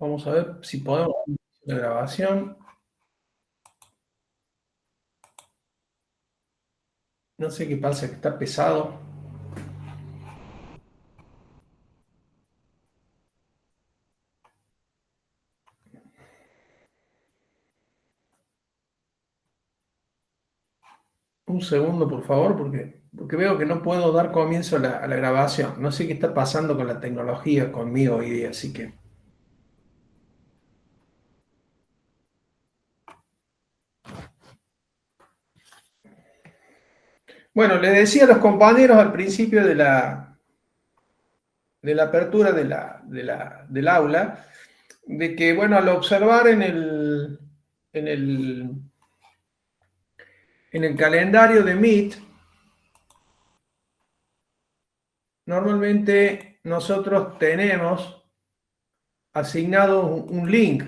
Vamos a ver si podemos la grabación. No sé qué pasa, que está pesado. Un segundo, por favor, porque veo que no puedo dar comienzo a la grabación. No sé qué está pasando con la tecnología conmigo hoy día, así que... Bueno, les decía a los compañeros al principio de la apertura del aula, de que, bueno, al observar en el, en el calendario de Meet, normalmente nosotros tenemos asignado un link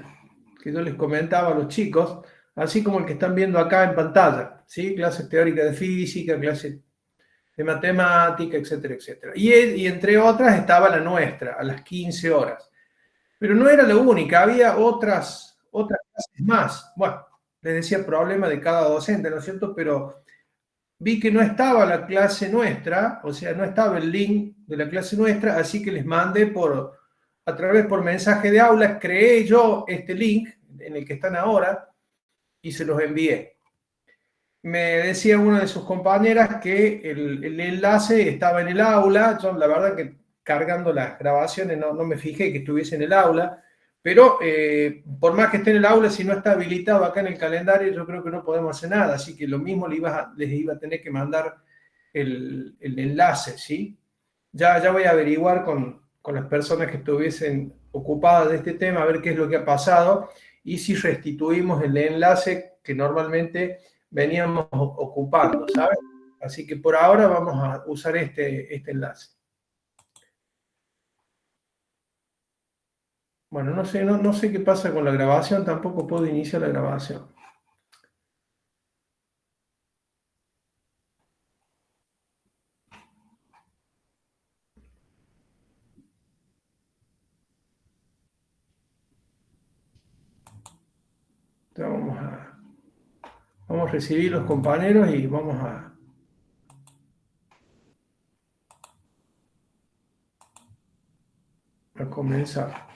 que yo les comentaba a los chicos, así como el que están viendo acá en pantalla, ¿sí? Clases teóricas de física, clases de matemática, etcétera, etcétera. Y entre otras estaba la nuestra, a las 15 horas. Pero no era la única, había otras clases más. Bueno, les decía problema de cada docente, ¿no es cierto? Pero vi que no estaba la clase nuestra, o sea, no estaba el link de la clase nuestra, así que les mandé a través por mensaje de aula, creé yo este link en el que están ahora y se los envié. Me decía una de sus compañeras que el enlace estaba en el aula. Yo la verdad que cargando las grabaciones no me fijé que estuviese en el aula, pero por más que esté en el aula, si no está habilitado acá en el calendario, yo creo que no podemos hacer nada, así que lo mismo les iba a tener que mandar el enlace, ¿sí? Ya voy a averiguar con las personas que estuviesen ocupadas de este tema, a ver qué es lo que ha pasado y si restituimos el enlace que normalmente veníamos ocupando, ¿sabes? Así que por ahora vamos a usar este enlace. Bueno, no sé qué pasa con la grabación, tampoco puedo iniciar la grabación. Entonces vamos a recibir los compañeros y vamos a comenzar.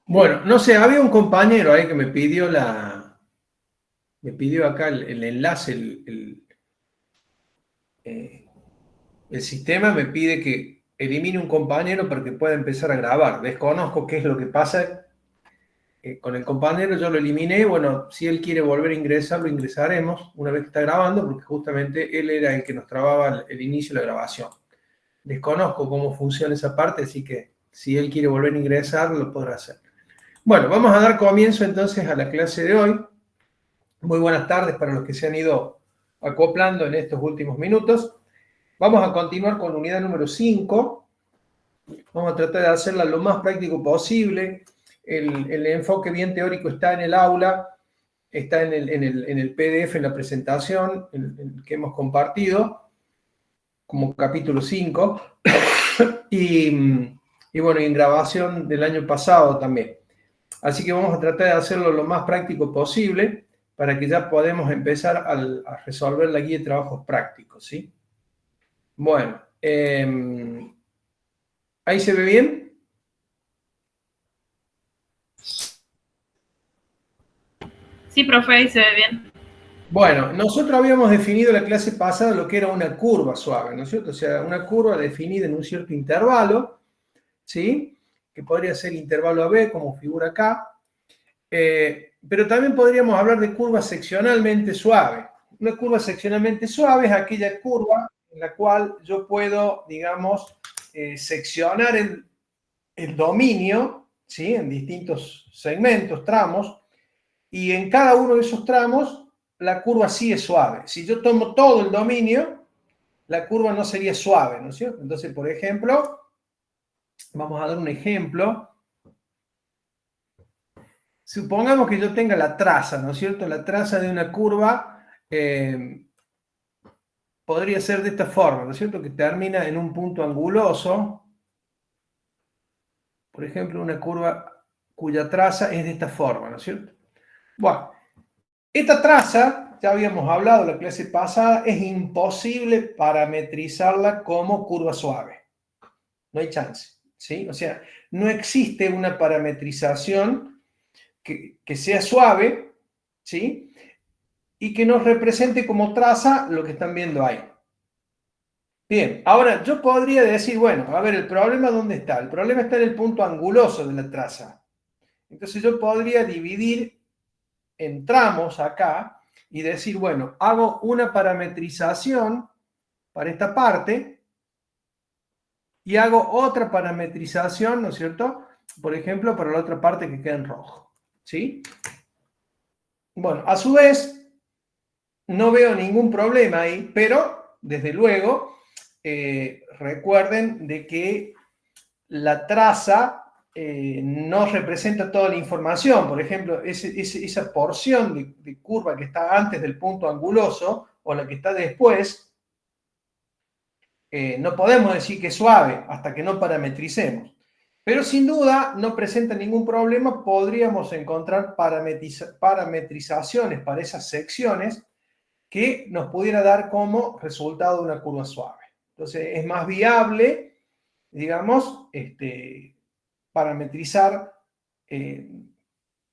Bueno, no sé, había un compañero ahí que me pidió acá el enlace, el sistema me pide que elimine un compañero para que pueda empezar a grabar. Desconozco qué es lo que pasa con el compañero, yo lo eliminé. Bueno, si él quiere volver a ingresar, lo ingresaremos una vez que está grabando, porque justamente él era el que nos trababa el inicio de la grabación. Desconozco cómo funciona esa parte, así que si él quiere volver a ingresar, lo podrá hacer. Bueno, vamos a dar comienzo entonces a la clase de hoy. Muy buenas tardes para los que se han ido acoplando en estos últimos minutos. Vamos a continuar con unidad número 5. Vamos a tratar de hacerla lo más práctico posible. El enfoque bien teórico está en el aula, está en el PDF, en la presentación que hemos compartido, como capítulo 5. Y bueno, y en grabación del año pasado también. Así que vamos a tratar de hacerlo lo más práctico posible para que ya podamos empezar a resolver la guía de trabajos prácticos, ¿sí? Bueno, ¿ahí se ve bien? Sí, profe, ahí se ve bien. Bueno, nosotros habíamos definido la clase pasada lo que era una curva suave, ¿no es cierto? O sea, una curva definida en un cierto intervalo, ¿sí? Que podría ser intervalo AB, como figura acá. Pero también podríamos hablar de curva seccionalmente suave. Una curva seccionalmente suave es aquella curva en la cual yo puedo, digamos, seccionar el dominio, ¿sí? En distintos segmentos, tramos, y en cada uno de esos tramos la curva sí es suave. Si yo tomo todo el dominio, la curva no sería suave, ¿no es cierto? Entonces, por ejemplo, vamos a dar un ejemplo. Supongamos que yo tenga la traza, ¿no es cierto? La traza de una curva podría ser de esta forma, ¿no es cierto? Que termina en un punto anguloso. Por ejemplo, una curva cuya traza es de esta forma, ¿no es cierto? Bueno, esta traza, ya habíamos hablado en la clase pasada, es imposible parametrizarla como curva suave. No hay chance, ¿sí? O sea, no existe una parametrización que sea suave, ¿sí? Y que nos represente como traza lo que están viendo ahí. Bien, ahora yo podría decir, bueno, a ver, ¿el problema dónde está? El problema está en el punto anguloso de la traza. Entonces yo podría dividir en tramos acá y decir, bueno, hago una parametrización para esta parte y hago otra parametrización, ¿no es cierto? Por ejemplo, para la otra parte que queda en rojo, ¿sí? Bueno, a su vez, no veo ningún problema ahí, pero desde luego, recuerden de que la traza no representa toda la información. Por ejemplo, esa porción de curva que está antes del punto anguloso o la que está después, no podemos decir que es suave hasta que no parametricemos. Pero sin duda no presenta ningún problema, podríamos encontrar parametrizaciones para esas secciones que nos pudiera dar como resultado una curva suave. Entonces es más viable, digamos, parametrizar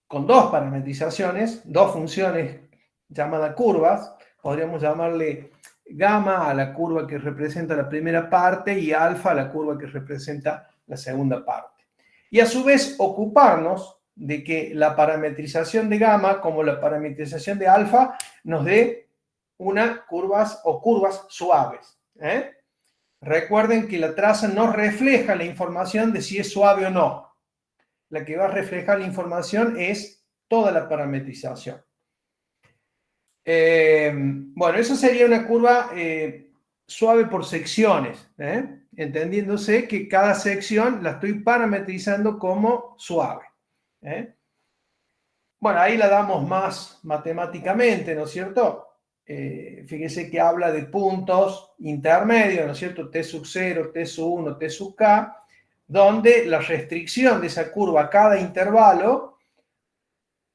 con dos parametrizaciones, dos funciones llamadas curvas, podríamos llamarle gamma a la curva que representa la primera parte y alfa a la curva que representa la segunda parte. Y a su vez ocuparnos de que la parametrización de gamma como la parametrización de alfa nos dé unas curvas o curvas suaves. Recuerden que la traza no refleja la información de si es suave o no. La que va a reflejar la información es toda la parametrización. Bueno, eso sería una curva suave por secciones, entendiéndose que cada sección la estoy parametrizando como suave. Bueno, ahí la damos más matemáticamente, ¿no es cierto? Fíjese que habla de puntos intermedios, ¿no es cierto? T sub 0, T sub 1, T sub K, donde la restricción de esa curva a cada intervalo,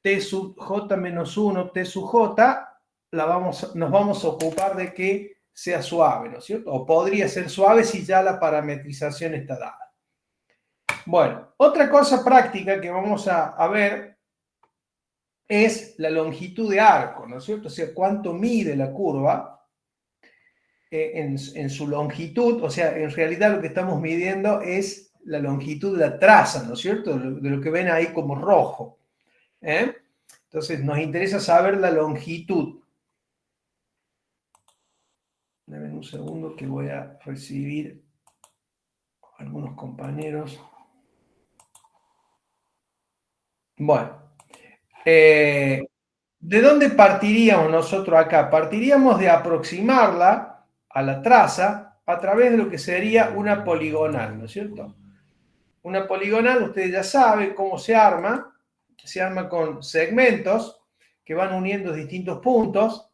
T sub J menos 1, T sub J, nos vamos a ocupar de que sea suave, ¿no es cierto? O podría ser suave si ya la parametrización está dada. Bueno, otra cosa práctica que vamos a ver es la longitud de arco, ¿no es cierto? O sea, cuánto mide la curva en su longitud, o sea, en realidad lo que estamos midiendo es la longitud de la traza, ¿no es cierto? De lo que ven ahí como rojo. Entonces, nos interesa saber la longitud. Dame un segundo que voy a recibir algunos compañeros. Bueno, ¿de dónde partiríamos nosotros acá? Partiríamos de aproximarla a la traza a través de lo que sería una poligonal, ¿no es cierto? Una poligonal, ustedes ya saben cómo se arma con segmentos que van uniendo distintos puntos.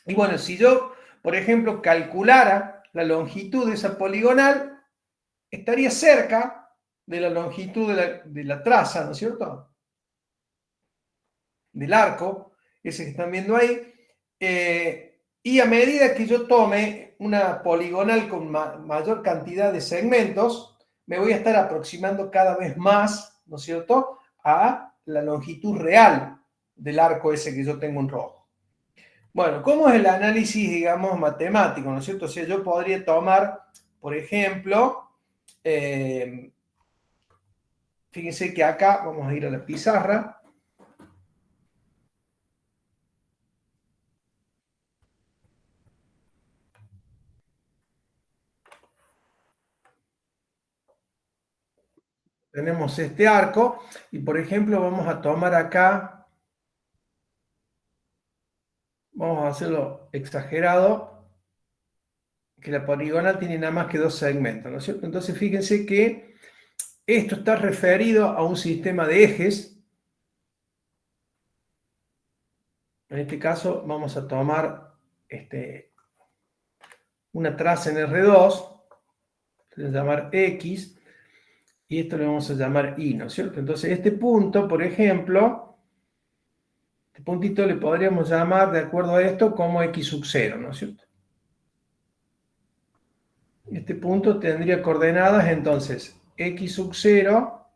Y bueno, si yo, por ejemplo, calculara la longitud de esa poligonal, estaría cerca de la longitud de la traza, ¿no es cierto? Del arco, ese que están viendo ahí. Y a medida que yo tome una poligonal con mayor cantidad de segmentos, me voy a estar aproximando cada vez más, ¿no es cierto?, a la longitud real del arco ese que yo tengo en rojo. Bueno, ¿cómo es el análisis, digamos, matemático, ¿no es cierto? O sea, yo podría tomar, por ejemplo, fíjense que acá, vamos a ir a la pizarra. Tenemos este arco y, por ejemplo, vamos a tomar acá, vamos a hacerlo exagerado, que la poligonal tiene nada más que 2 segmentos, ¿no es cierto? Entonces, fíjense que esto está referido a un sistema de ejes. En este caso, vamos a tomar una traza en R2, se va a llamar X, y esto le vamos a llamar Y, ¿no es cierto? Entonces, este punto, por ejemplo, este puntito le podríamos llamar, de acuerdo a esto, como X sub 0, ¿no es cierto? Este punto tendría coordenadas, entonces, X sub 0,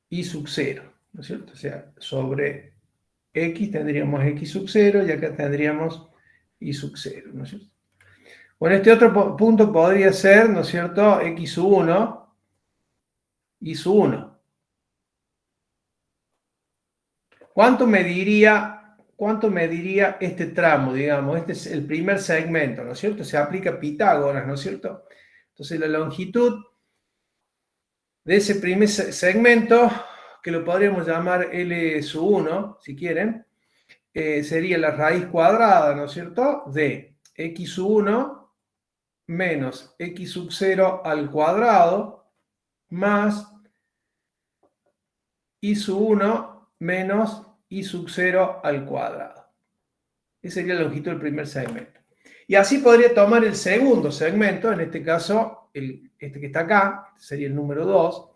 Y sub 0, ¿no es cierto? O sea, sobre X tendríamos X sub 0 y acá tendríamos Y sub 0, ¿no es cierto? Bueno, este otro punto podría ser, ¿no es cierto?, X sub 1, Y sub 1. ¿Cuánto mediría este tramo, digamos? Este es el primer segmento, ¿no es cierto? Se aplica Pitágoras, ¿no es cierto? Entonces la longitud de ese primer segmento, que lo podríamos llamar L sub 1, si quieren, sería la raíz cuadrada, ¿no es cierto?, de X sub 1 menos X sub 0 al cuadrado más Y sub 1 menos Y sub 0 al cuadrado. Esa sería la longitud del primer segmento. Y así podría tomar el segundo segmento, en este caso, este que está acá, sería el número 2.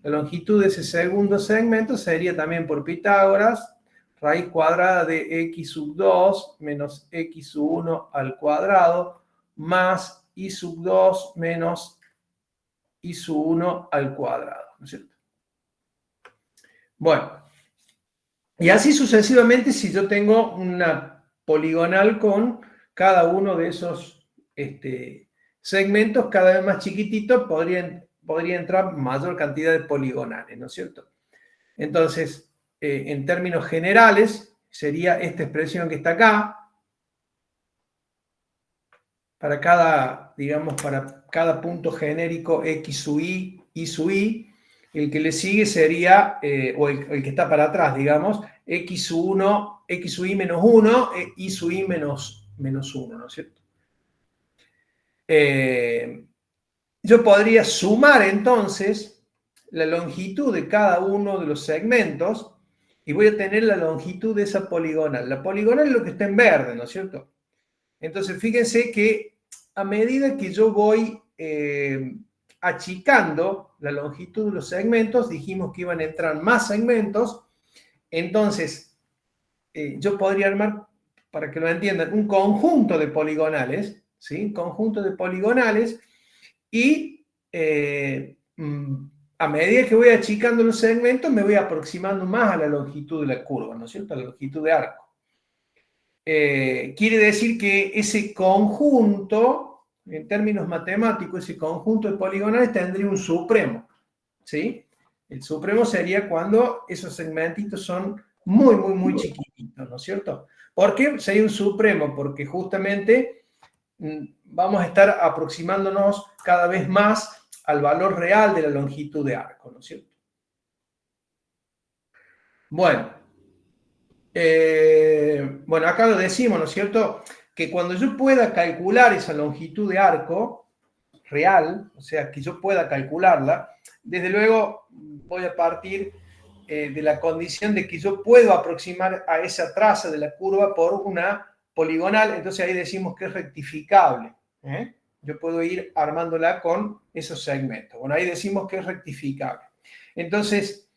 La longitud de ese segundo segmento sería también por Pitágoras, raíz cuadrada de X sub 2 menos X sub 1 al cuadrado, más Y sub 2 menos Y sub 1 al cuadrado, ¿no es cierto? Bueno, y así sucesivamente si yo tengo una poligonal con cada uno de esos segmentos cada vez más chiquititos, podría entrar mayor cantidad de poligonales, ¿no es cierto? Entonces, en términos generales, sería esta expresión que está acá, para cada, digamos, para cada punto genérico X sub Y sub I, el que le sigue sería, o el que está para atrás, digamos, X sub 1, X sub I menos 1, Y sub I menos 1, ¿no es cierto? Yo podría sumar entonces la longitud de cada uno de los segmentos y voy a tener la longitud de esa poligonal. La poligonal es lo que está en verde, ¿no es cierto? Entonces, fíjense que a medida que yo voy achicando la longitud de los segmentos, dijimos que iban a entrar más segmentos, entonces yo podría armar, para que lo entiendan, un conjunto de poligonales, ¿sí? Un conjunto de poligonales, y a medida que voy achicando los segmentos, me voy aproximando más a la longitud de la curva, ¿no es cierto? A la longitud de arco. Quiere decir que ese conjunto, en términos matemáticos, ese conjunto de poligonales tendría un supremo, ¿sí? El supremo sería cuando esos segmentitos son muy, muy, muy chiquititos, ¿no es cierto? ¿Por qué sería un supremo? Porque justamente vamos a estar aproximándonos cada vez más al valor real de la longitud de arco, ¿no es cierto? Bueno, acá lo decimos, ¿no es cierto? Que cuando yo pueda calcular esa longitud de arco real, o sea, que yo pueda calcularla, desde luego voy a partir de la condición de que yo puedo aproximar a esa traza de la curva por una poligonal, entonces ahí decimos que es rectificable. Yo puedo ir armándola con esos segmentos. Bueno, ahí decimos que es rectificable. Entonces,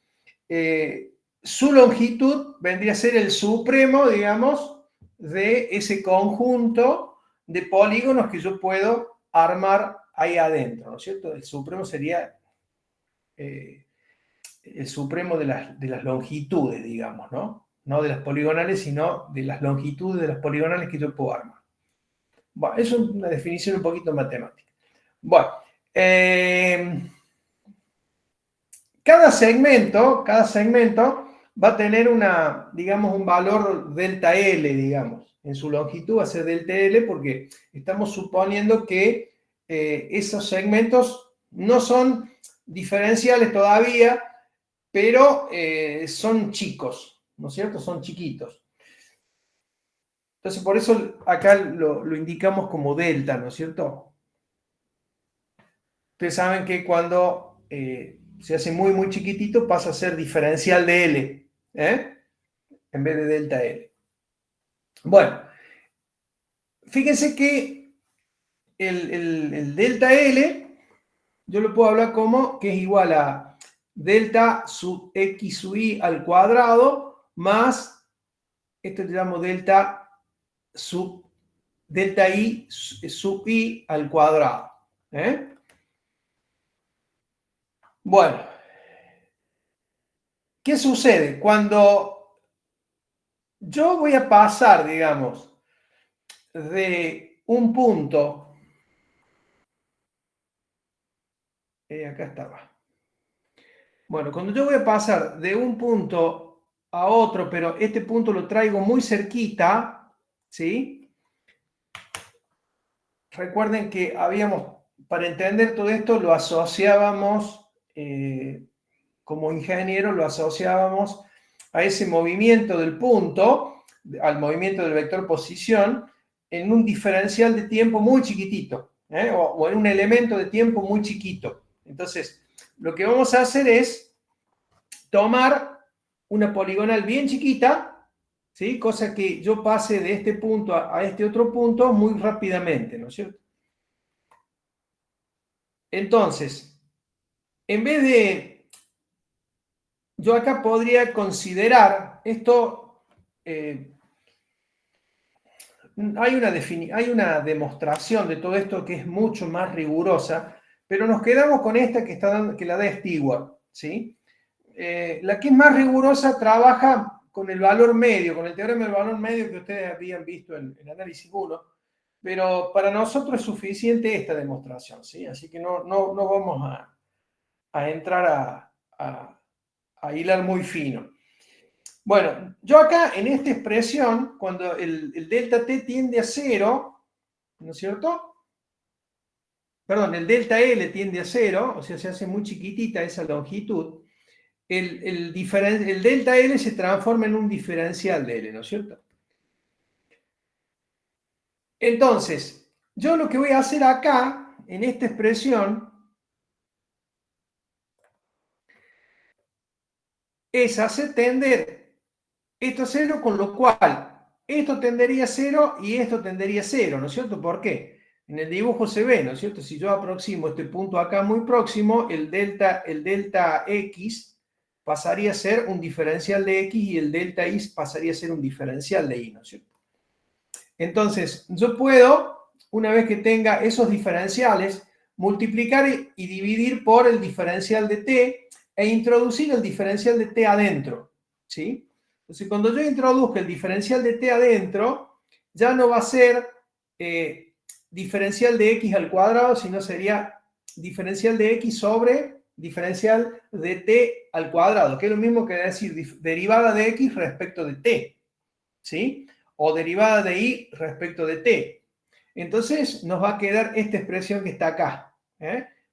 su longitud vendría a ser el supremo, digamos, de ese conjunto de polígonos que yo puedo armar ahí adentro, ¿no es cierto? El supremo sería el supremo de las longitudes, digamos, ¿no? No de las poligonales, sino de las longitudes de las poligonales que yo puedo armar. Bueno, eso es una definición un poquito matemática. Bueno, cada segmento va a tener digamos, un valor delta L, digamos. En su longitud va a ser delta L porque estamos suponiendo que esos segmentos no son diferenciales todavía, pero son chicos, ¿no es cierto? Son chiquitos. Entonces, por eso acá lo indicamos como delta, ¿no es cierto? Ustedes saben que cuando se hace muy, muy chiquitito pasa a ser diferencial de L, en vez de delta L. Bueno, fíjense que el delta L, yo lo puedo hablar como que es igual a delta sub x sub i al cuadrado más, esto le llamo delta i sub i al cuadrado. Bueno, ¿qué sucede? Cuando yo voy a pasar, digamos, de un punto, acá estaba. Bueno, cuando yo voy a pasar de un punto a otro, pero este punto lo traigo muy cerquita, ¿sí? Recuerden que para entender todo esto, lo asociábamos, como ingeniero, lo asociábamos a ese movimiento del punto, al movimiento del vector posición, en un diferencial de tiempo muy chiquitito, o en un elemento de tiempo muy chiquito. Entonces, lo que vamos a hacer es tomar una poligonal bien chiquita, ¿sí? Cosa que yo pase de este punto a este otro punto muy rápidamente, ¿no es cierto? Entonces, en vez de, yo acá podría considerar esto, hay una demostración de todo esto que es mucho más rigurosa, pero nos quedamos con esta que la da Stewart, ¿sí? La que es más rigurosa trabaja con el valor medio, con el teorema del valor medio que ustedes habían visto en análisis 1, pero para nosotros es suficiente esta demostración, ¿sí? Así que no vamos a entrar a hilar muy fino. Bueno, yo acá en esta expresión, cuando el delta t tiende a 0, ¿no es cierto? Perdón, el delta L tiende a 0, o sea, se hace muy chiquitita esa longitud. El delta L se transforma en un diferencial de L, ¿no es cierto? Entonces, yo lo que voy a hacer acá, en esta expresión, es hacer tender esto a 0, con lo cual esto tendería a 0 y esto tendería a 0, ¿no es cierto? ¿Por qué? En el dibujo se ve, ¿no es cierto? Si yo aproximo este punto acá muy próximo, el delta x pasaría a ser un diferencial de x y el delta y pasaría a ser un diferencial de y, ¿no es cierto? Entonces, yo puedo, una vez que tenga esos diferenciales, multiplicar y dividir por el diferencial de t e introducir el diferencial de t adentro, ¿sí? Entonces, cuando yo introduzca el diferencial de t adentro, ya no va a ser diferencial de x al cuadrado, sino sería diferencial de x sobre diferencial de t al cuadrado, que es lo mismo que decir derivada de x respecto de t, ¿sí? O derivada de y respecto de t. Entonces nos va a quedar esta expresión que está acá.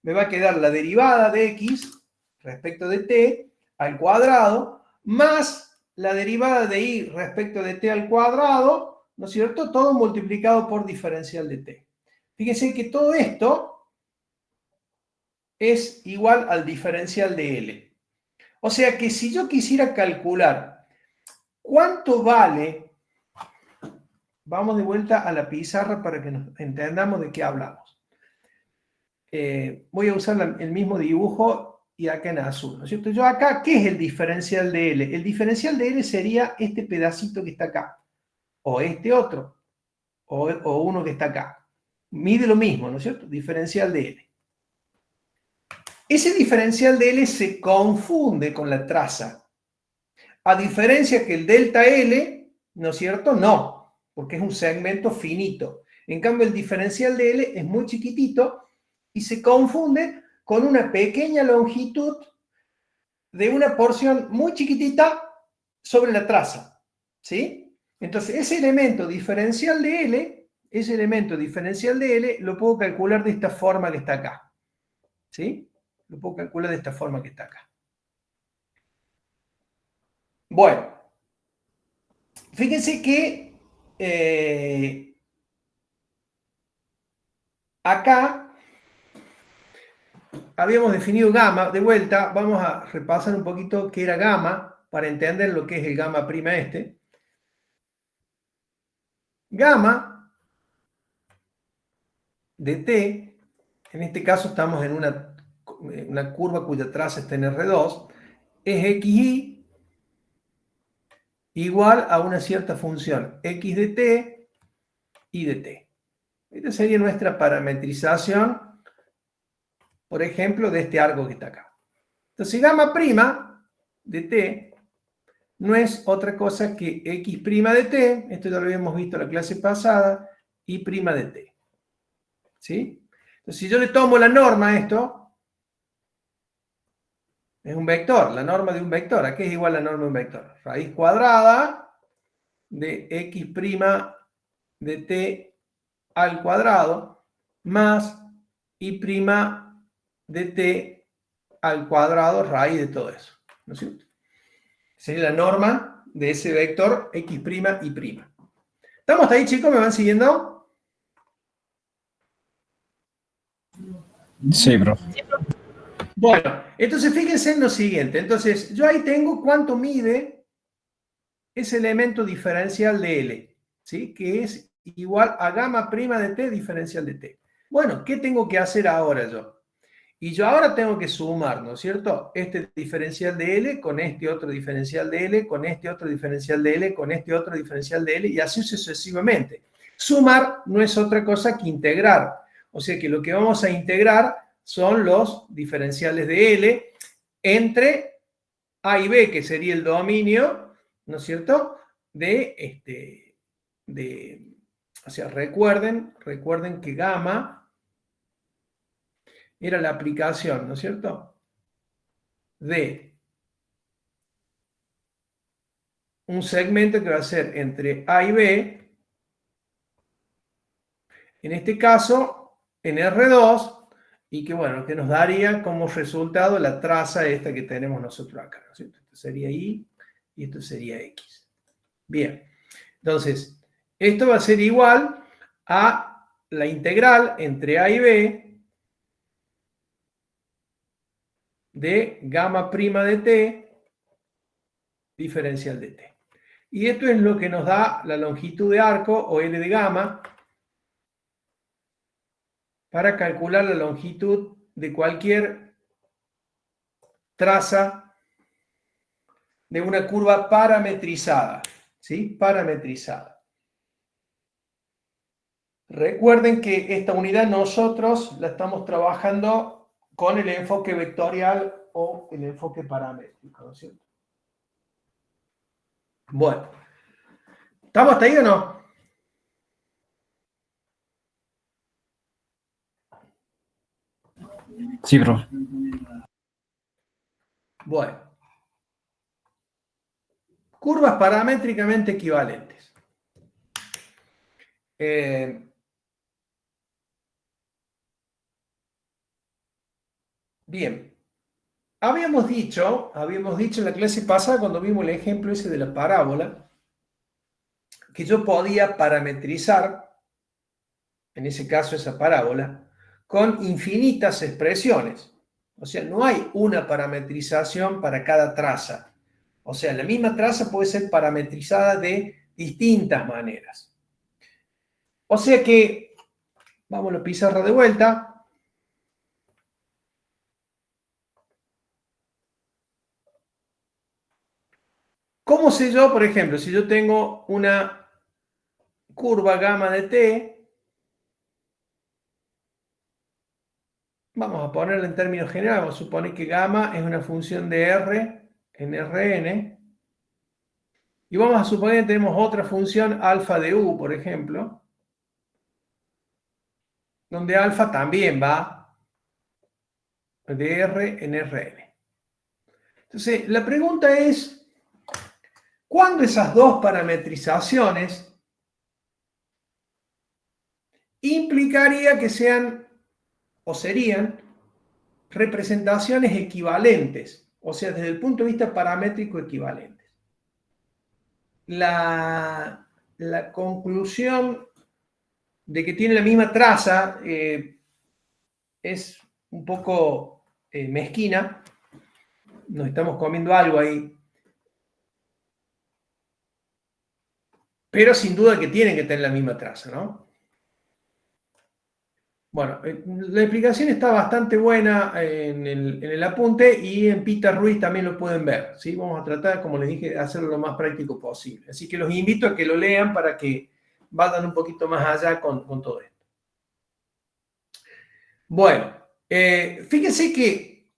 Me va a quedar la derivada de x respecto de t al cuadrado más la derivada de y respecto de t al cuadrado, ¿no es cierto? Todo multiplicado por diferencial de t. Fíjense que todo esto es igual al diferencial de L. O sea que si yo quisiera calcular cuánto vale, vamos de vuelta a la pizarra para que nos entendamos de qué hablamos. Voy a usar el mismo dibujo y acá en azul, ¿no es cierto? Yo acá, ¿qué es el diferencial de L? El diferencial de L sería este pedacito que está acá, o este otro, o uno que está acá. Mide lo mismo, ¿no es cierto? Diferencial de L. ese diferencial de L se confunde con la traza. A diferencia que el delta L, ¿no es cierto? No, porque es un segmento finito. En cambio, el diferencial de L es muy chiquitito y se confunde con una pequeña longitud de una porción muy chiquitita sobre la traza, ¿sí? Entonces, ese elemento diferencial de L, lo puedo calcular de esta forma que está acá, ¿sí? Lo puedo calcular de esta forma que está acá. Bueno, fíjense que acá habíamos definido gamma. De vuelta, vamos a repasar un poquito qué era gamma para entender lo que es el gamma prima este. Gamma de t, en este caso estamos en una curva cuya traza está en R2, es xi igual a una cierta función x de t y de t. Esta sería nuestra parametrización, por ejemplo, de este arco que está acá. Entonces, gamma prima de t no es otra cosa que x' de t, esto ya lo habíamos visto en la clase pasada, y prima de t. ¿Sí? Entonces, si yo le tomo la norma a esto, es un vector, la norma de un vector. ¿A qué es igual la norma de un vector? Raíz cuadrada de x' de t al cuadrado más y' de t al cuadrado raíz de todo eso. ¿No es cierto? Sería la norma de ese vector x' y'. ¿Estamos hasta ahí, chicos? ¿Me van siguiendo? Sí, bro. Bueno, entonces fíjense en lo siguiente. Entonces, yo ahí tengo cuánto mide ese elemento diferencial de L, ¿sí? Que es igual a gamma prima de t diferencial de t. Bueno, ¿qué tengo que hacer ahora yo? Y yo ahora tengo que sumar, ¿no es cierto? Este diferencial de L con este otro diferencial de L, con este otro diferencial de L, con este otro diferencial de L, y así sucesivamente. Sumar no es otra cosa que integrar. O sea que lo que vamos a integrar son los diferenciales de L entre A y B, que sería el dominio, ¿no es cierto? O sea, recuerden que gamma era la aplicación, ¿no es cierto? De un segmento que va a ser entre A y B, en este caso en R2, y que bueno, que nos daría como resultado la traza esta que tenemos nosotros acá, ¿no es cierto? Esto sería Y y esto sería X. Bien, entonces, esto va a ser igual a la integral entre A y B de gamma prima de t diferencial de t. Y esto es lo que nos da la longitud de arco, o L de gamma, para calcular la longitud de cualquier traza de una curva parametrizada. ¿Sí? Parametrizada. Recuerden que esta unidad nosotros la estamos trabajando con el enfoque vectorial o el enfoque paramétrico, ¿no es cierto? Bueno, ¿estamos hasta ahí o no? Sí, bro. Bueno, curvas paramétricamente equivalentes. Bien, habíamos dicho en la clase pasada, cuando vimos el ejemplo ese de la parábola, que yo podía parametrizar, en ese caso esa parábola, con infinitas expresiones. O sea, no hay una parametrización para cada traza. O sea, la misma traza puede ser parametrizada de distintas maneras. O sea que, vamos a la pizarra de vuelta. ¿Cómo sé yo, por ejemplo, si yo tengo una curva gamma de t Vamos a ponerlo en términos generales, vamos a suponer que gamma es una función de R en Rn, y vamos a suponer que tenemos otra función alfa de U, por ejemplo, donde alfa también va de R en Rn. Entonces, la pregunta es, ¿cuándo esas dos parametrizaciones implicaría que sean o serían representaciones equivalentes? O sea, desde el punto de vista paramétrico equivalentes. La conclusión de que tiene la misma traza es un poco mezquina. Nos estamos comiendo algo ahí. Pero sin duda que tienen que tener la misma traza, ¿no? Bueno, la explicación está bastante buena en el apunte, y en Peter Ruiz también lo pueden ver, ¿sí? Vamos a tratar, como les dije, de hacerlo lo más práctico posible. Así que los invito a que lo lean para que vayan un poquito más allá con todo esto. Bueno, fíjense que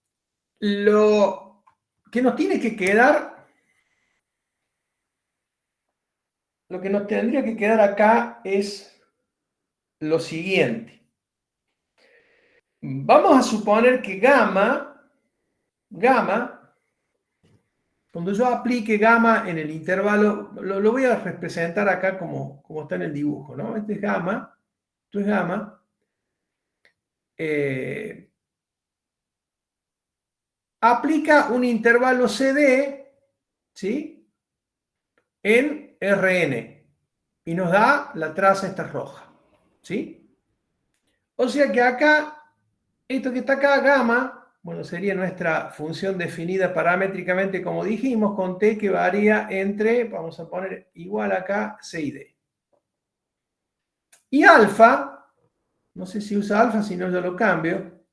lo que nos tiene que quedar, lo que nos tendría que quedar acá es lo siguiente. Vamos a suponer que gamma, cuando yo aplique gamma en el intervalo, lo voy a representar acá como está en el dibujo, ¿no? Este es gamma, esto es gamma. Aplica un intervalo CD, ¿sí? En Rn, y nos da la traza esta roja, ¿sí? O sea que acá, esto que está acá, gamma, bueno, sería nuestra función definida paramétricamente, como dijimos, con t que varía entre, vamos a poner igual acá, c y d. Y alfa, no sé si usa alfa, si no yo lo cambio.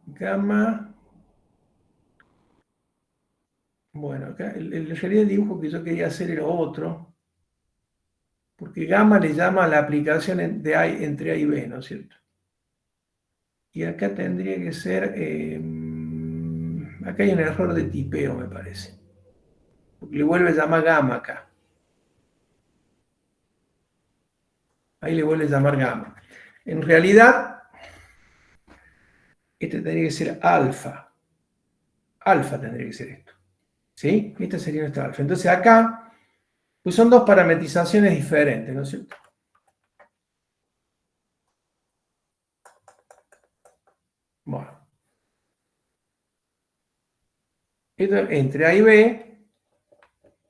Gamma. Bueno, acá en realidad el dibujo que yo quería hacer era otro, porque gamma le llama a la aplicación entre A y B, ¿no es cierto? Y acá tendría que ser, acá hay un error de tipeo, me parece, porque le vuelve a llamar gamma acá. Ahí le vuelve a llamar gamma. En realidad, este tendría que ser alfa. Alfa tendría que ser esto. ¿Sí? Esta sería nuestra alfa. Entonces acá, pues son dos parametrizaciones diferentes, ¿no es cierto? Bueno. Esto entre A y B,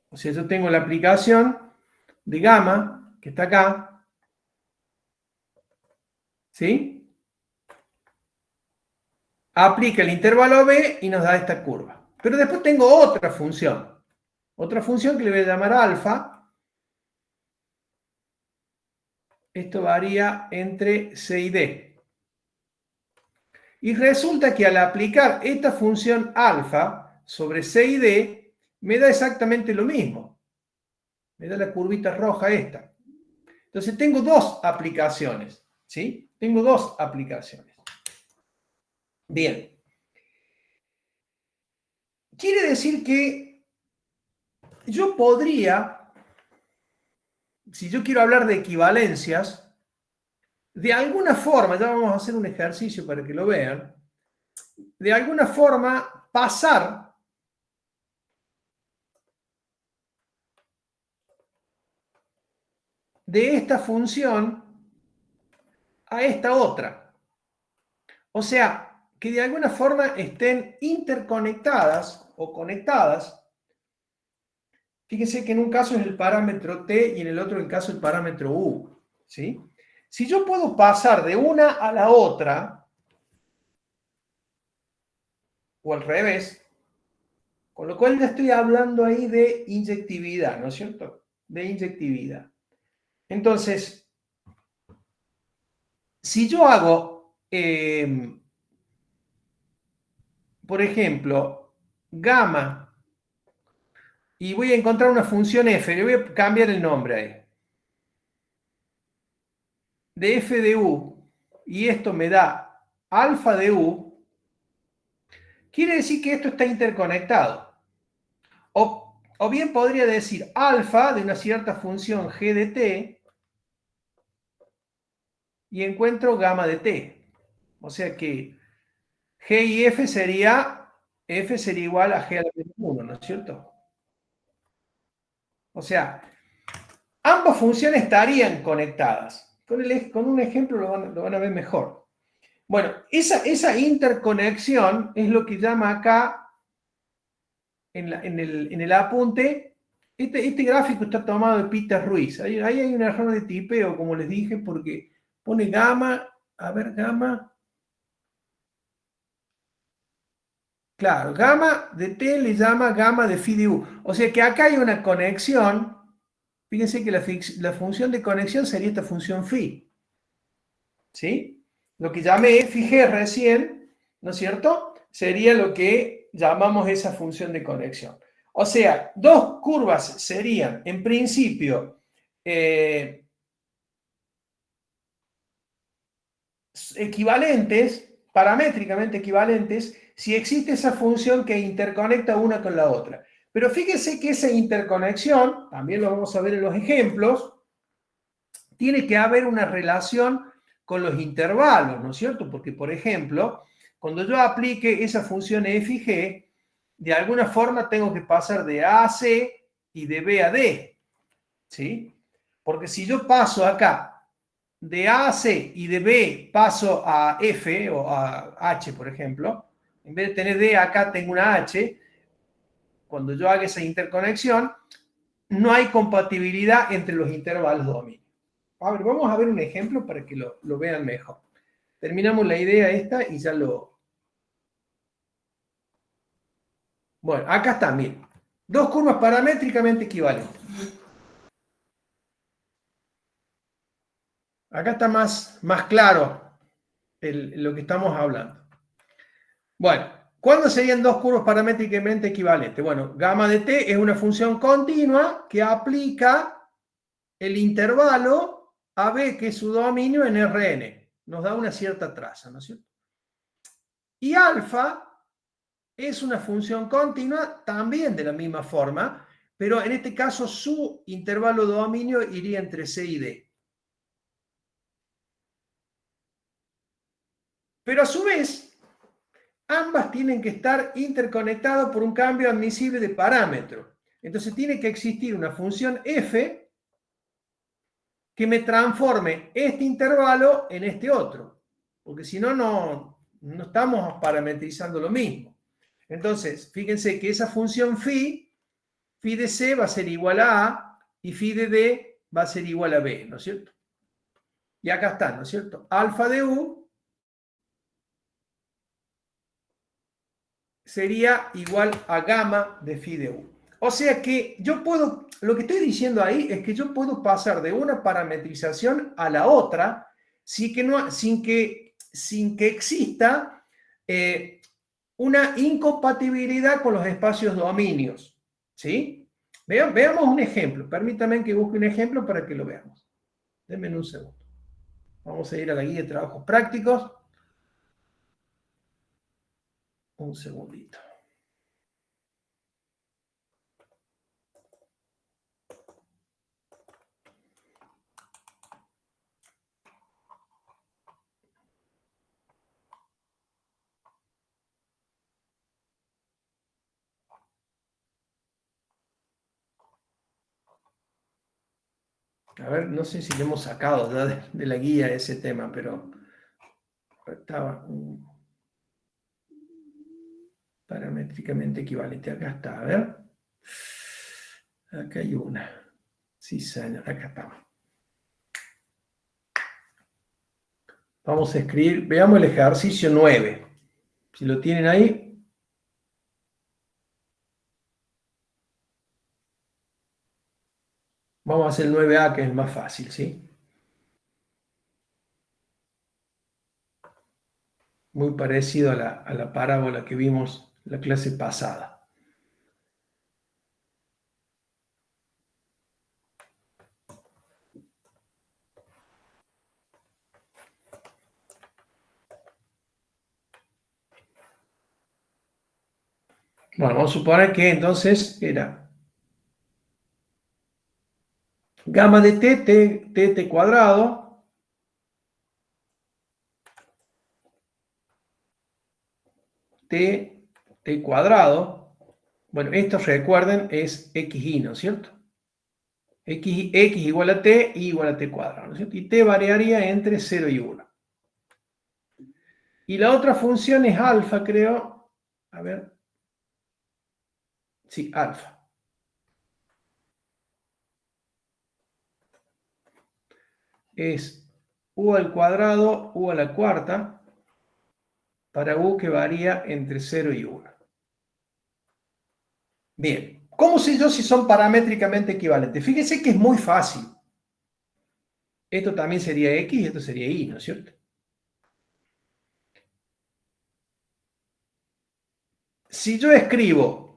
o sea, yo tengo la aplicación de gamma, que está acá, ¿sí? Aplica el intervalo B y nos da esta curva. Pero después tengo otra función que le voy a llamar alfa. Esto varía entre C y D. Y resulta que al aplicar esta función alfa sobre C y D, me da exactamente lo mismo. Me da la curvita roja esta. Entonces tengo dos aplicaciones, ¿sí? Tengo dos aplicaciones. Bien. Quiere decir que yo podría, si yo quiero hablar de equivalencias, de alguna forma, ya vamos a hacer un ejercicio para que lo vean, de alguna forma pasar de esta función a esta otra. O sea, que de alguna forma estén interconectadas o conectadas. Fíjense que en un caso es el parámetro t y en el otro el caso el parámetro u, ¿sí? Si yo puedo pasar de una a la otra, o al revés, con lo cual ya estoy hablando ahí de inyectividad, ¿no es cierto? De inyectividad. Entonces, si yo hago, por ejemplo, gamma, y voy a encontrar una función f, le voy a cambiar el nombre ahí, de f de u, y esto me da alfa de u, quiere decir que esto está interconectado. O bien podría decir alfa de una cierta función g de t y encuentro gamma de t. O sea que g y f sería igual a g a la menos 1, ¿no es cierto? O sea, ambas funciones estarían conectadas. Con un ejemplo lo van a ver mejor. Bueno, esa interconexión es lo que llama acá en el apunte. Este gráfico está tomado de Peter Ruiz. Ahí hay un error de tipeo, como les dije, porque pone gamma. A ver, gamma. Claro, gamma de t le llama gamma de phi de u. O sea que acá hay una conexión. Fíjense que la función de conexión sería esta función phi. ¿Sí? Lo que llamé phi g recién, ¿no es cierto? Sería lo que llamamos esa función de conexión. O sea, dos curvas serían, en principio, equivalentes, paramétricamente equivalentes, si existe esa función que interconecta una con la otra. Pero fíjense que esa interconexión, también lo vamos a ver en los ejemplos, tiene que haber una relación con los intervalos, ¿no es cierto? Porque, por ejemplo, cuando yo aplique esa función f y g, de alguna forma tengo que pasar de A a C y de B a D, ¿sí? Porque si yo paso acá de A a C y de B paso a F o a H, por ejemplo, en vez de tener D acá tengo una H, cuando yo haga esa interconexión, no hay compatibilidad entre los intervalos de dominio. A ver, vamos a ver un ejemplo para que lo vean mejor. Terminamos la idea esta y ya lo... Bueno, acá está, miren. Dos curvas paramétricamente equivalentes. Acá está más claro lo que estamos hablando. Bueno, ¿cuándo serían dos curvas paramétricamente equivalentes? Bueno, gamma de t es una función continua que aplica el intervalo a b, que es su dominio en Rn. Nos da una cierta traza, ¿no es cierto? Y alfa es una función continua también de la misma forma, pero en este caso su intervalo de dominio iría entre C y D. Pero a su vez, ambas tienen que estar interconectadas por un cambio admisible de parámetro. Entonces tiene que existir una función f que me transforme este intervalo en este otro, porque si no, no estamos parametrizando lo mismo. Entonces, fíjense que esa función phi de C va a ser igual a y phi de D va a ser igual a B, ¿no es cierto? Y acá está, ¿no es cierto? Alfa de U sería igual a gamma de phi de U. O sea que yo puedo, lo que estoy diciendo ahí es que yo puedo pasar de una parametrización a la otra sin que exista una incompatibilidad con los espacios dominios. ¿Sí? Veamos un ejemplo. Permítanme que busque un ejemplo para que lo veamos. Denme un segundo. Vamos a ir a la guía de trabajos prácticos. Un segundito. A ver, no sé si le hemos sacado ya de la guía ese tema, pero estaba paramétricamente equivalente. Acá está, a ver. Acá hay una. Sí, señor, acá está. Vamos a escribir, veamos el ejercicio 9. Si lo tienen ahí. Vamos a hacer el 9A, que es el más fácil, ¿sí? Muy parecido a la parábola que vimos la clase pasada. Bueno, vamos a suponer que entonces era gamma de t cuadrado, t cuadrado. Bueno, esto recuerden es xy, ¿no es cierto? X igual a t, y igual a t cuadrado, ¿no es cierto? Y t variaría entre 0 y 1. Y la otra función es alfa, creo. A ver. Sí, alfa. Es u al cuadrado, u a la cuarta, para u que varía entre 0 y 1. Bien, ¿cómo sé yo si son paramétricamente equivalentes? Fíjense que es muy fácil. Esto también sería x y esto sería y, ¿no es cierto? Si yo escribo,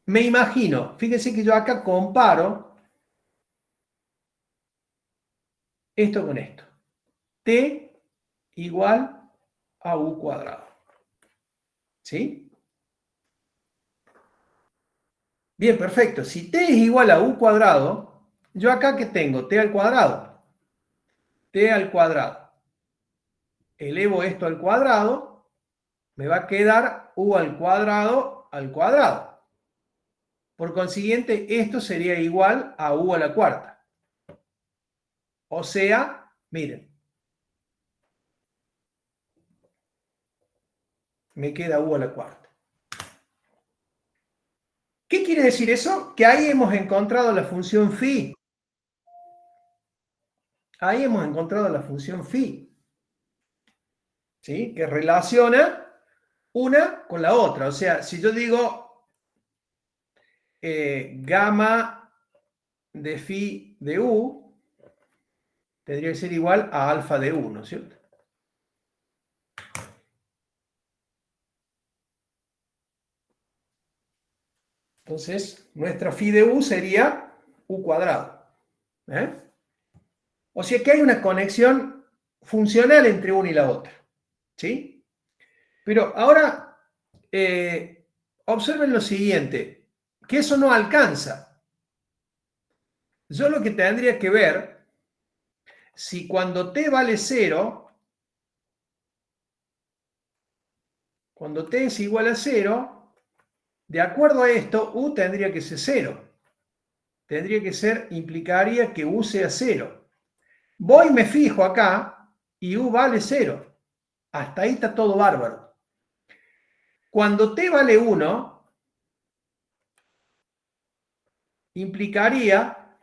me imagino, fíjense que yo acá comparo esto con esto. T igual a u cuadrado. ¿Sí? Bien, perfecto. Si t es igual a u cuadrado, yo acá que tengo t al cuadrado. T al cuadrado. Elevo esto al cuadrado, me va a quedar u al cuadrado al cuadrado. Por consiguiente, esto sería igual a u a la cuarta. O sea, miren, me queda u a la cuarta. ¿Qué quiere decir eso? Que ahí hemos encontrado la función phi. Ahí hemos encontrado la función phi. ¿Sí? Que relaciona una con la otra. O sea, si yo digo gamma de phi de u, tendría que ser igual a alfa de u, ¿no es cierto? Entonces, nuestra phi de u sería u cuadrado. ¿Eh? O sea que hay una conexión funcional entre una y la otra. ¿Sí? Pero ahora, observen lo siguiente, que eso no alcanza. Yo lo que tendría que ver, si cuando t vale 0, cuando t es igual a 0, de acuerdo a esto, u tendría que ser 0. Tendría que ser, implicaría que u sea 0. Voy y me fijo acá, y u vale 0. Hasta ahí está todo bárbaro. Cuando t vale 1, implicaría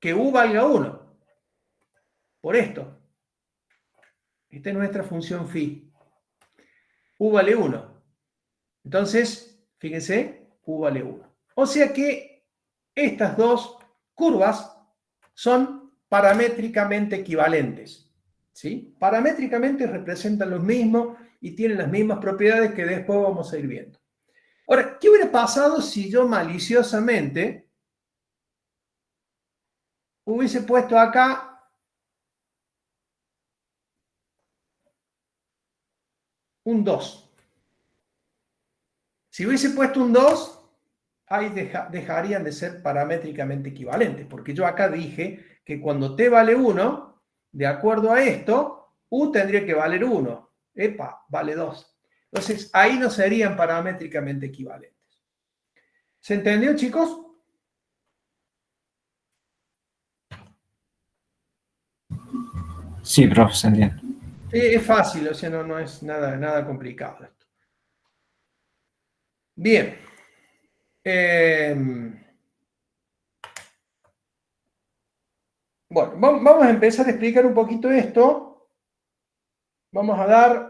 que u valga 1. Por esto. Esta es nuestra función phi. U vale 1. Entonces, fíjense, u vale 1. O sea que estas dos curvas son paramétricamente equivalentes. ¿Sí? Paramétricamente representan lo mismo y tienen las mismas propiedades que después vamos a ir viendo. Ahora, ¿qué hubiera pasado si yo maliciosamente hubiese puesto acá un 2? Si hubiese puesto un 2, ahí dejarían de ser paramétricamente equivalentes, porque yo acá dije que cuando t vale 1, de acuerdo a esto, u tendría que valer 1. Epa, vale 2. Entonces, ahí no serían paramétricamente equivalentes. ¿Se entendió, chicos? Sí, profe, se entiende. Es fácil, o sea, no es nada complicado esto. Bien. Bueno, vamos a empezar a explicar un poquito esto. Vamos a dar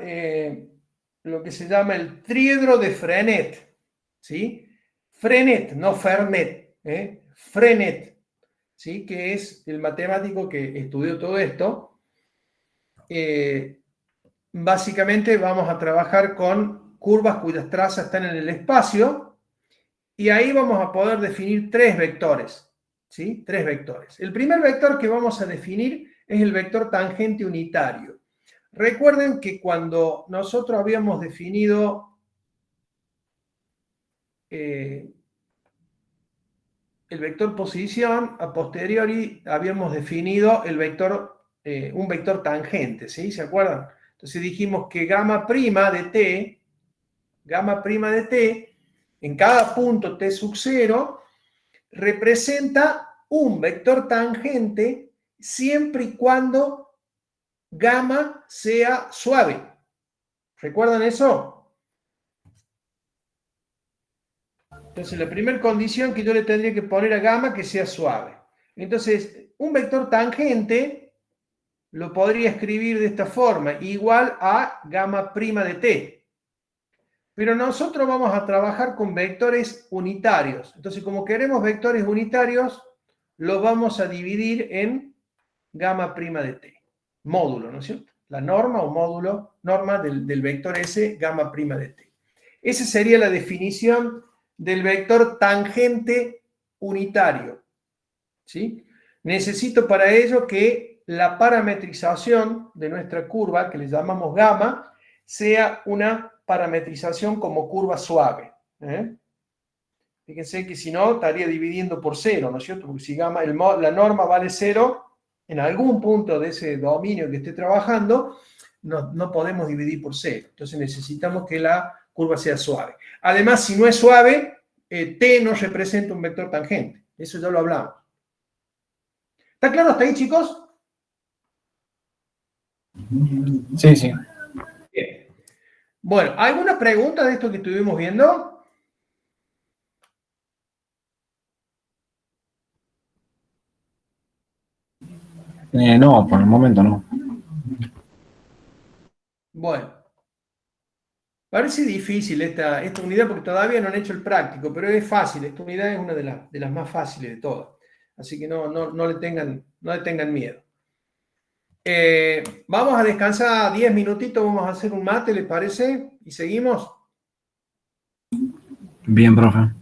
lo que se llama el triedro de Frenet. ¿Sí? Frenet, no Fernet. Frenet, ¿sí? Que es el matemático que estudió todo esto. Básicamente vamos a trabajar con curvas cuyas trazas están en el espacio y ahí vamos a poder definir tres vectores. ¿Sí? Tres vectores. El primer vector que vamos a definir es el vector tangente unitario. Recuerden que cuando nosotros habíamos definido el vector posición, a posteriori habíamos definido el vector, un vector tangente, ¿sí? ¿Se acuerdan? Entonces dijimos que gamma prima de t, en cada punto t sub 0, representa un vector tangente siempre y cuando gamma sea suave. ¿Recuerdan eso? Entonces, la primera condición que yo le tendría que poner a gamma que sea suave. Entonces, un vector tangente lo podría escribir de esta forma, igual a gamma prima de t. Pero nosotros vamos a trabajar con vectores unitarios. Entonces, como queremos vectores unitarios, los vamos a dividir en gamma prima de t. Módulo, ¿no es cierto? La norma o módulo, norma del vector S, gamma prima de t. Esa sería la definición del vector tangente unitario. ¿Sí? Necesito para ello que la parametrización de nuestra curva, que le llamamos gamma, sea una parametrización como curva suave. Fíjense que si no, estaría dividiendo por cero, ¿no es cierto? Porque si gamma, la norma vale cero, en algún punto de ese dominio que esté trabajando, no podemos dividir por cero. Entonces necesitamos que la curva sea suave. Además, si no es suave, t no representa un vector tangente. Eso ya lo hablamos. ¿Está claro hasta ahí, chicos? Sí, sí. Bien. Bueno, ¿alguna pregunta de esto que estuvimos viendo? No, por el momento no. Bueno, parece difícil esta unidad porque todavía no han hecho el práctico, pero es fácil. Esta unidad es una de las más fáciles de todas. Así que no le tengan miedo. Vamos a descansar 10 minutitos, vamos a hacer un mate, ¿les parece? Y seguimos. Bien, profe.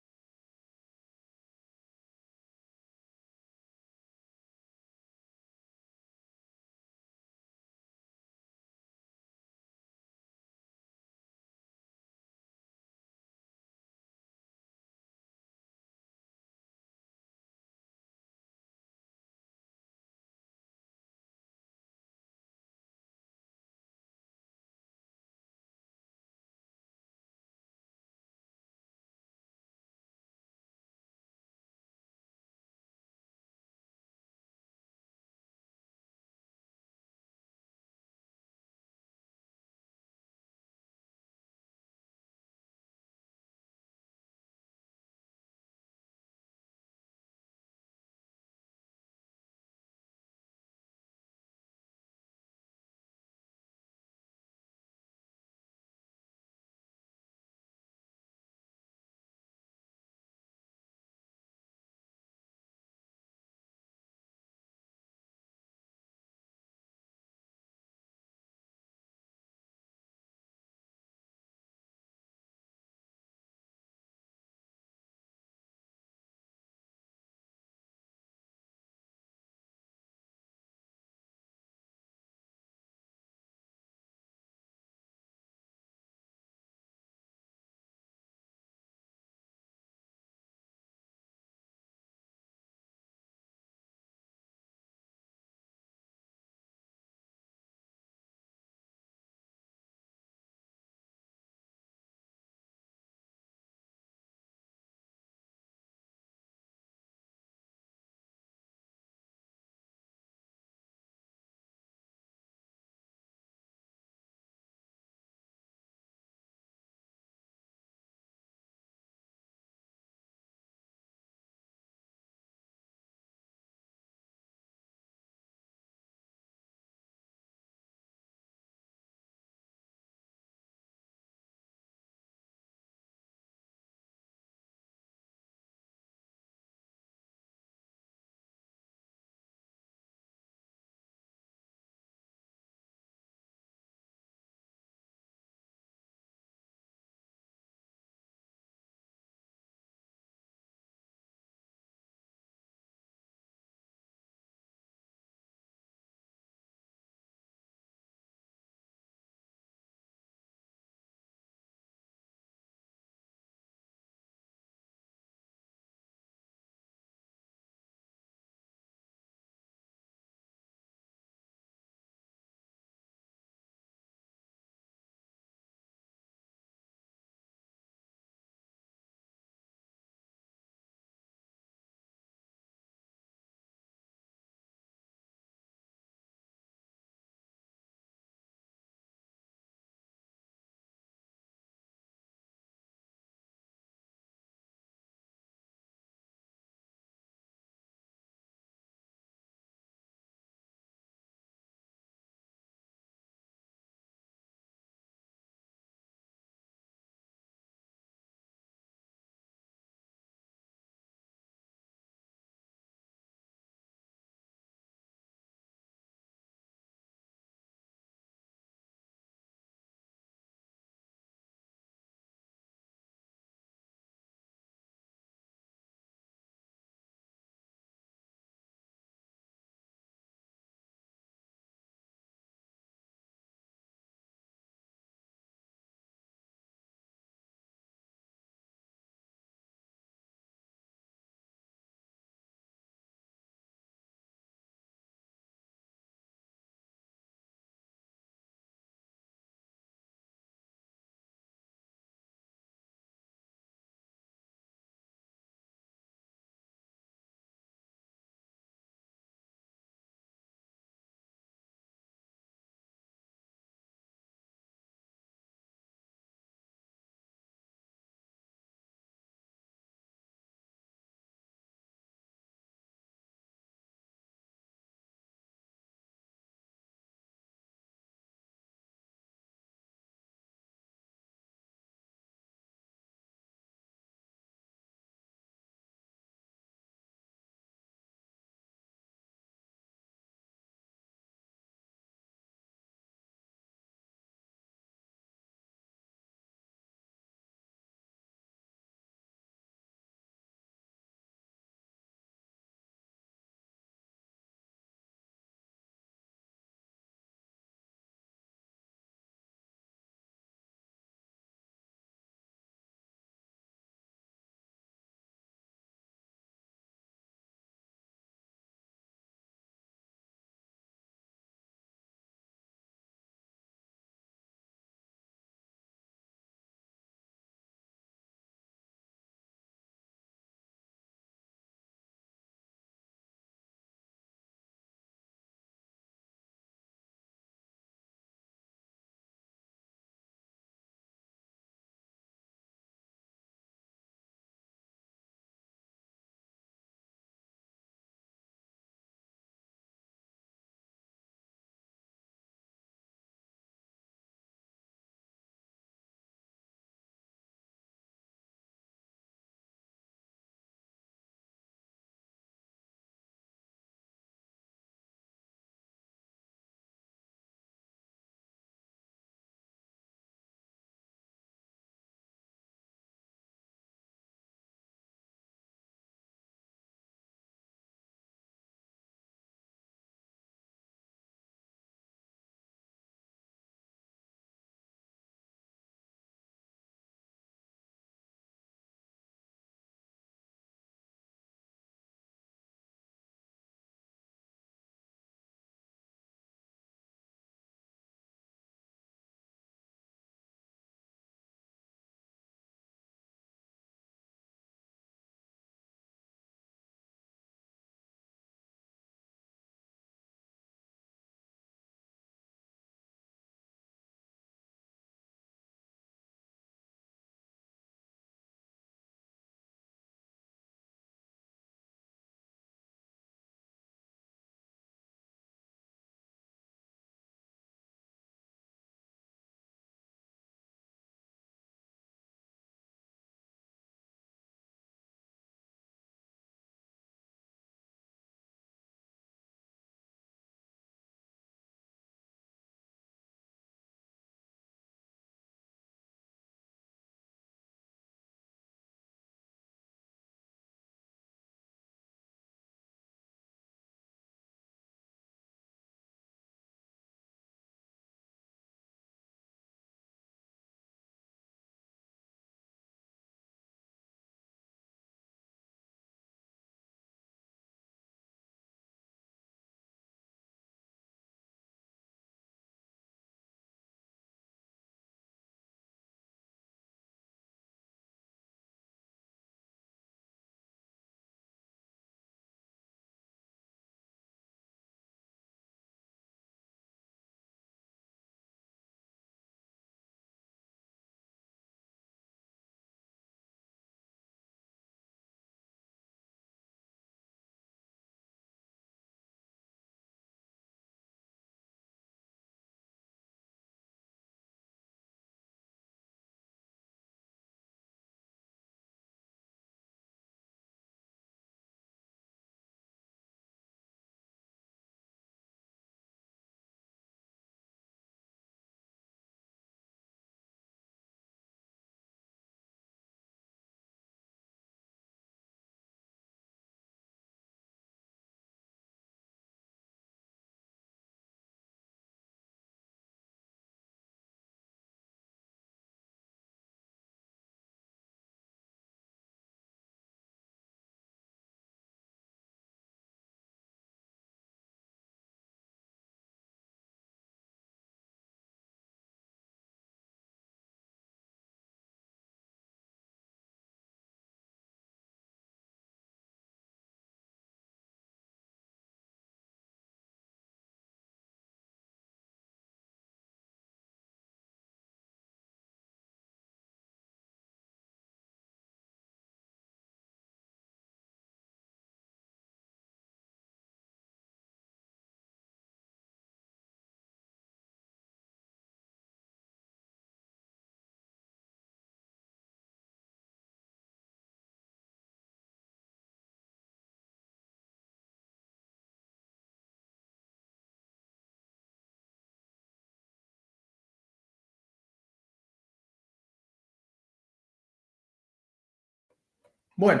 Bueno,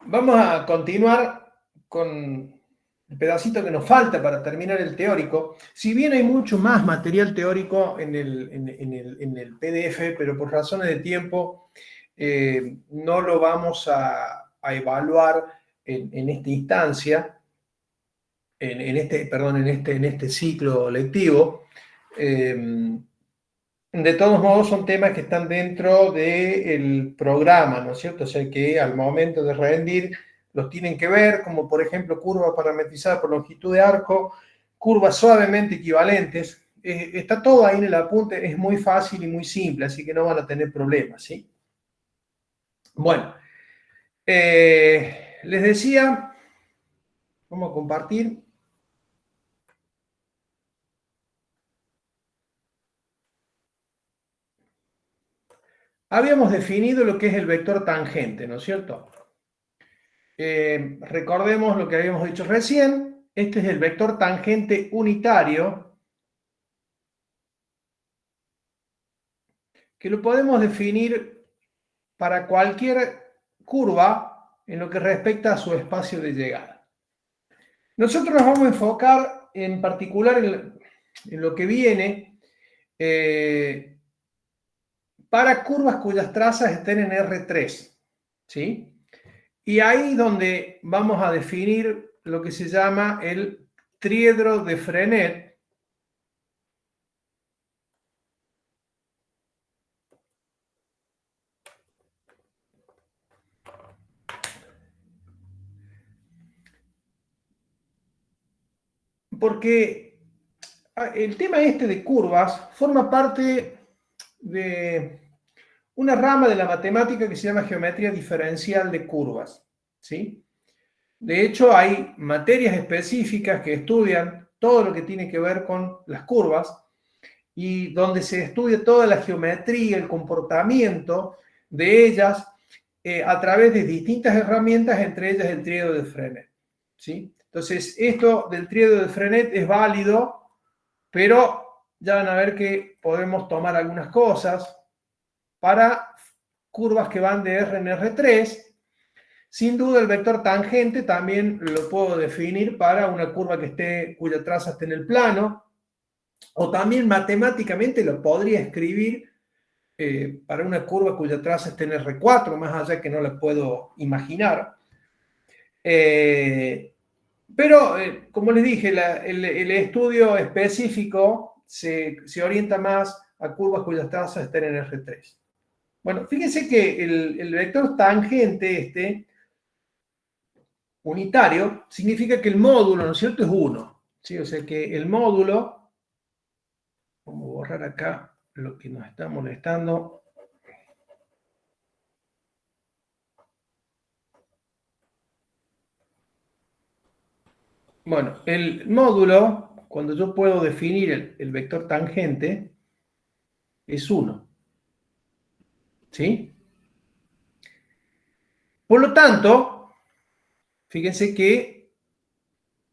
vamos a continuar con el pedacito que nos falta para terminar el teórico. Si bien hay mucho más material teórico en el PDF, pero por razones de tiempo no lo vamos a evaluar en esta instancia, en este ciclo lectivo. De todos modos, son temas que están dentro del programa, ¿no es cierto? O sea que al momento de rendir los tienen que ver, como por ejemplo curva parametrizada por longitud de arco, curvas suavemente equivalentes. Está todo ahí en el apunte, es muy fácil y muy simple, así que no van a tener problemas, ¿sí? Bueno, les decía, vamos a compartir. Habíamos definido lo que es el vector tangente, ¿no es cierto? Recordemos lo que habíamos dicho recién. Este es el vector tangente unitario, que lo podemos definir para cualquier curva en lo que respecta a su espacio de llegada. Nosotros nos vamos a enfocar en particular en lo que viene para curvas cuyas trazas estén en R3, ¿sí? Y ahí donde vamos a definir lo que se llama el triedro de Frenet, porque el tema este de curvas forma parte de una rama de la matemática que se llama geometría diferencial de curvas, ¿sí? De hecho, hay materias específicas que estudian todo lo que tiene que ver con las curvas y donde se estudia toda la geometría, el comportamiento de ellas a través de distintas herramientas, entre ellas el triedro de Frenet, ¿sí? Entonces, esto del triedro de Frenet es válido, pero ya van a ver que podemos tomar algunas cosas para curvas que van de R en R3. Sin duda, el vector tangente también lo puedo definir para una curva cuya traza esté en el plano, o también matemáticamente lo podría escribir para una curva cuya traza esté en R4, más allá que no la puedo imaginar. Pero, como les dije, el estudio específico se orienta más a curvas cuyas trazas estén en R3. Bueno, fíjense que el vector tangente unitario significa que el módulo, ¿no es cierto?, es 1. ¿Sí? O sea que el módulo, vamos a borrar acá lo que nos está molestando. Bueno, el módulo, cuando yo puedo definir el vector tangente, es 1. ¿Sí? Por lo tanto, fíjense que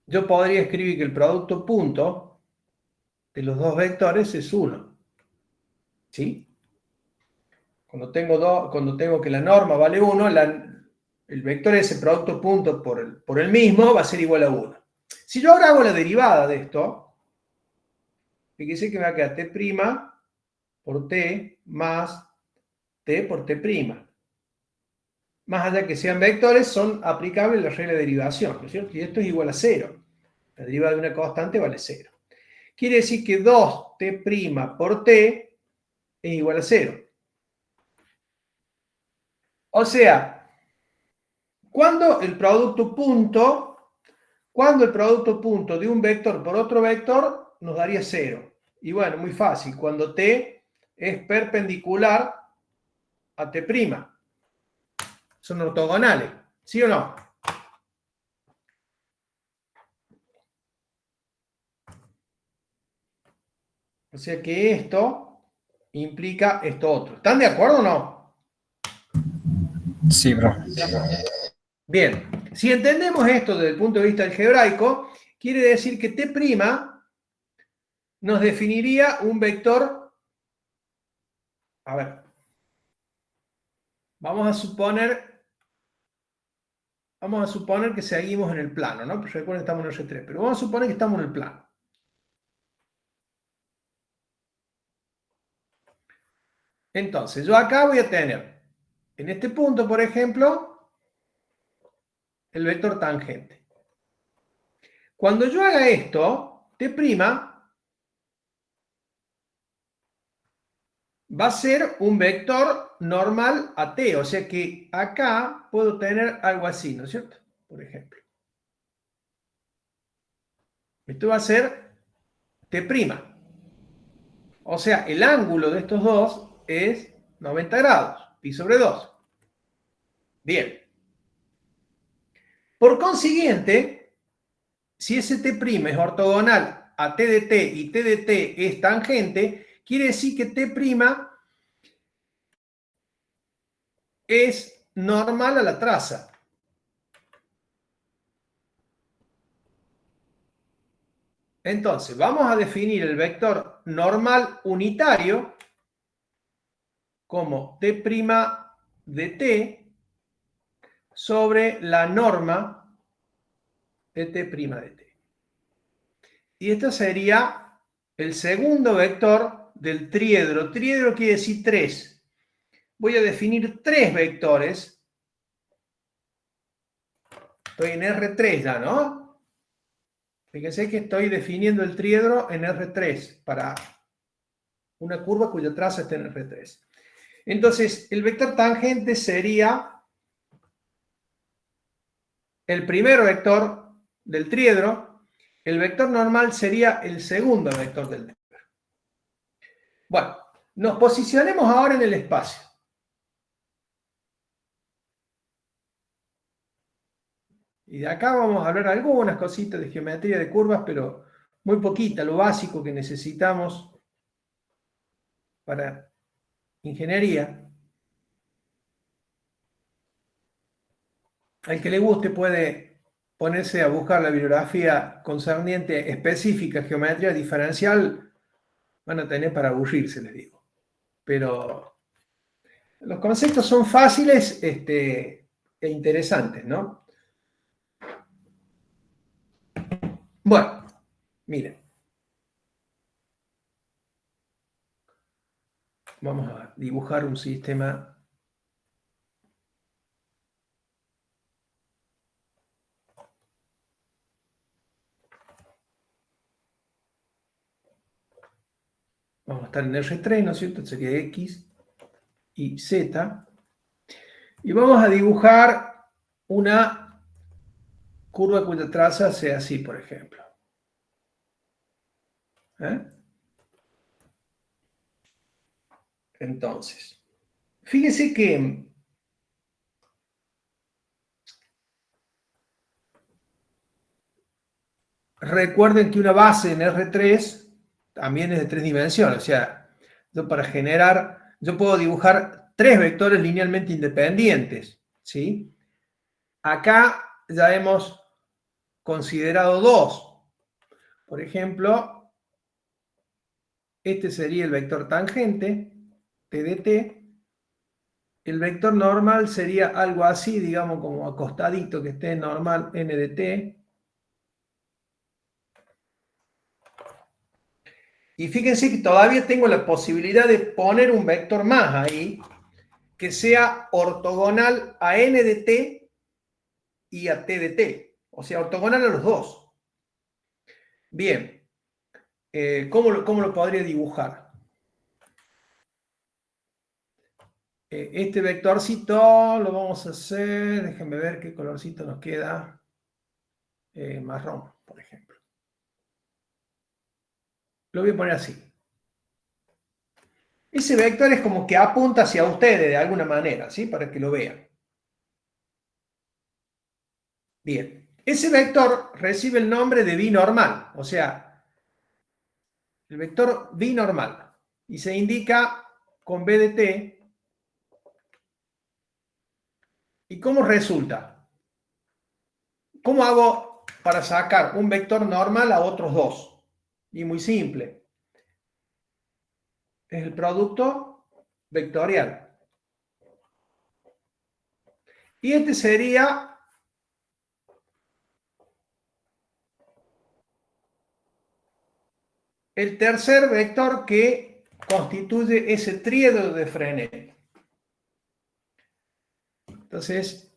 yo podría escribir que el producto punto de los dos vectores es 1. ¿Sí? Cuando tengo que la norma vale 1, el vector ese producto punto por el mismo va a ser igual a 1. Si yo ahora hago la derivada de esto, fíjense que me va a quedar t' por t más t por t'. Más allá que sean vectores, son aplicables las reglas de derivación, ¿no es cierto? Y esto es igual a 0. La derivada de una constante vale 0. Quiere decir que 2t' por t es igual a 0. O sea, cuando el producto punto de un vector por otro vector nos daría 0. Y bueno, muy fácil, cuando t es perpendicular a t'. Son ortogonales, ¿sí o no? O sea que esto implica esto otro. ¿Están de acuerdo o no? Sí, profe. Bien, si entendemos esto desde el punto de vista algebraico, quiere decir que t' nos definiría un vector. A ver, vamos a suponer Vamos a suponer que seguimos en el plano, ¿no? Pues recuerden que estamos en el R3, pero vamos a suponer que estamos en el plano. Entonces, yo acá voy a tener, en este punto, por ejemplo, el vector tangente. Cuando yo haga esto, T' va a ser un vector normal a T, o sea que acá puedo tener algo así, ¿no es cierto? Por ejemplo. Esto va a ser T'. O sea, el ángulo de estos dos es 90 grados, pi sobre 2. Bien. Por consiguiente, si ese T' es ortogonal a T de T y T de T es tangente, quiere decir que T' es normal a la traza. Entonces, vamos a definir el vector normal unitario como T' de T sobre la norma de T' de T. Y este sería el segundo vector del triedro. Triedro quiere decir 3. Voy a definir 3 vectores. Estoy en R3 ya, ¿no? Fíjense que estoy definiendo el triedro en R3 para una curva cuya traza está en R3. Entonces, el vector tangente sería el primer vector del triedro, el vector normal sería el segundo vector del triedro. Bueno, nos posicionemos ahora en el espacio. Y de acá vamos a hablar algunas cositas de geometría de curvas, pero muy poquita, lo básico que necesitamos para ingeniería. Al que le guste puede ponerse a buscar la bibliografía concerniente específica a geometría diferencial, van a tener para aburrirse, les digo. Pero los conceptos son fáciles e interesantes, ¿no? Bueno, miren. Vamos a dibujar un sistema. Vamos a estar en R3, ¿no es cierto? Sería X y Z. Y vamos a dibujar una curva cuya traza sea así, por ejemplo. Entonces, fíjense que recuerden que una base en R3 también es de 3 dimensiones. O sea, yo puedo dibujar 3 vectores linealmente independientes, ¿sí? Acá ya hemos considerado 2. Por ejemplo, este sería el vector tangente, T de T. El vector normal sería algo así, digamos, como acostadito, que esté normal N de T. Y fíjense que todavía tengo la posibilidad de poner un vector más ahí, que sea ortogonal a N de T y a T de T. O sea, ortogonal a los dos. Bien, ¿cómo lo podría dibujar? Este vectorcito lo vamos a hacer, déjenme ver qué colorcito nos queda. Marrón, por ejemplo. Lo voy a poner así. Ese vector es como que apunta hacia ustedes de alguna manera, ¿sí? Para que lo vean. Bien. Ese vector recibe el nombre de binormal, o sea, el vector binormal. Y se indica con B de t. ¿Y cómo resulta? ¿Cómo hago para sacar un vector normal a otros dos? Y muy simple. Es el producto vectorial. Y este sería el tercer vector que constituye ese tríado de Frenet. Entonces,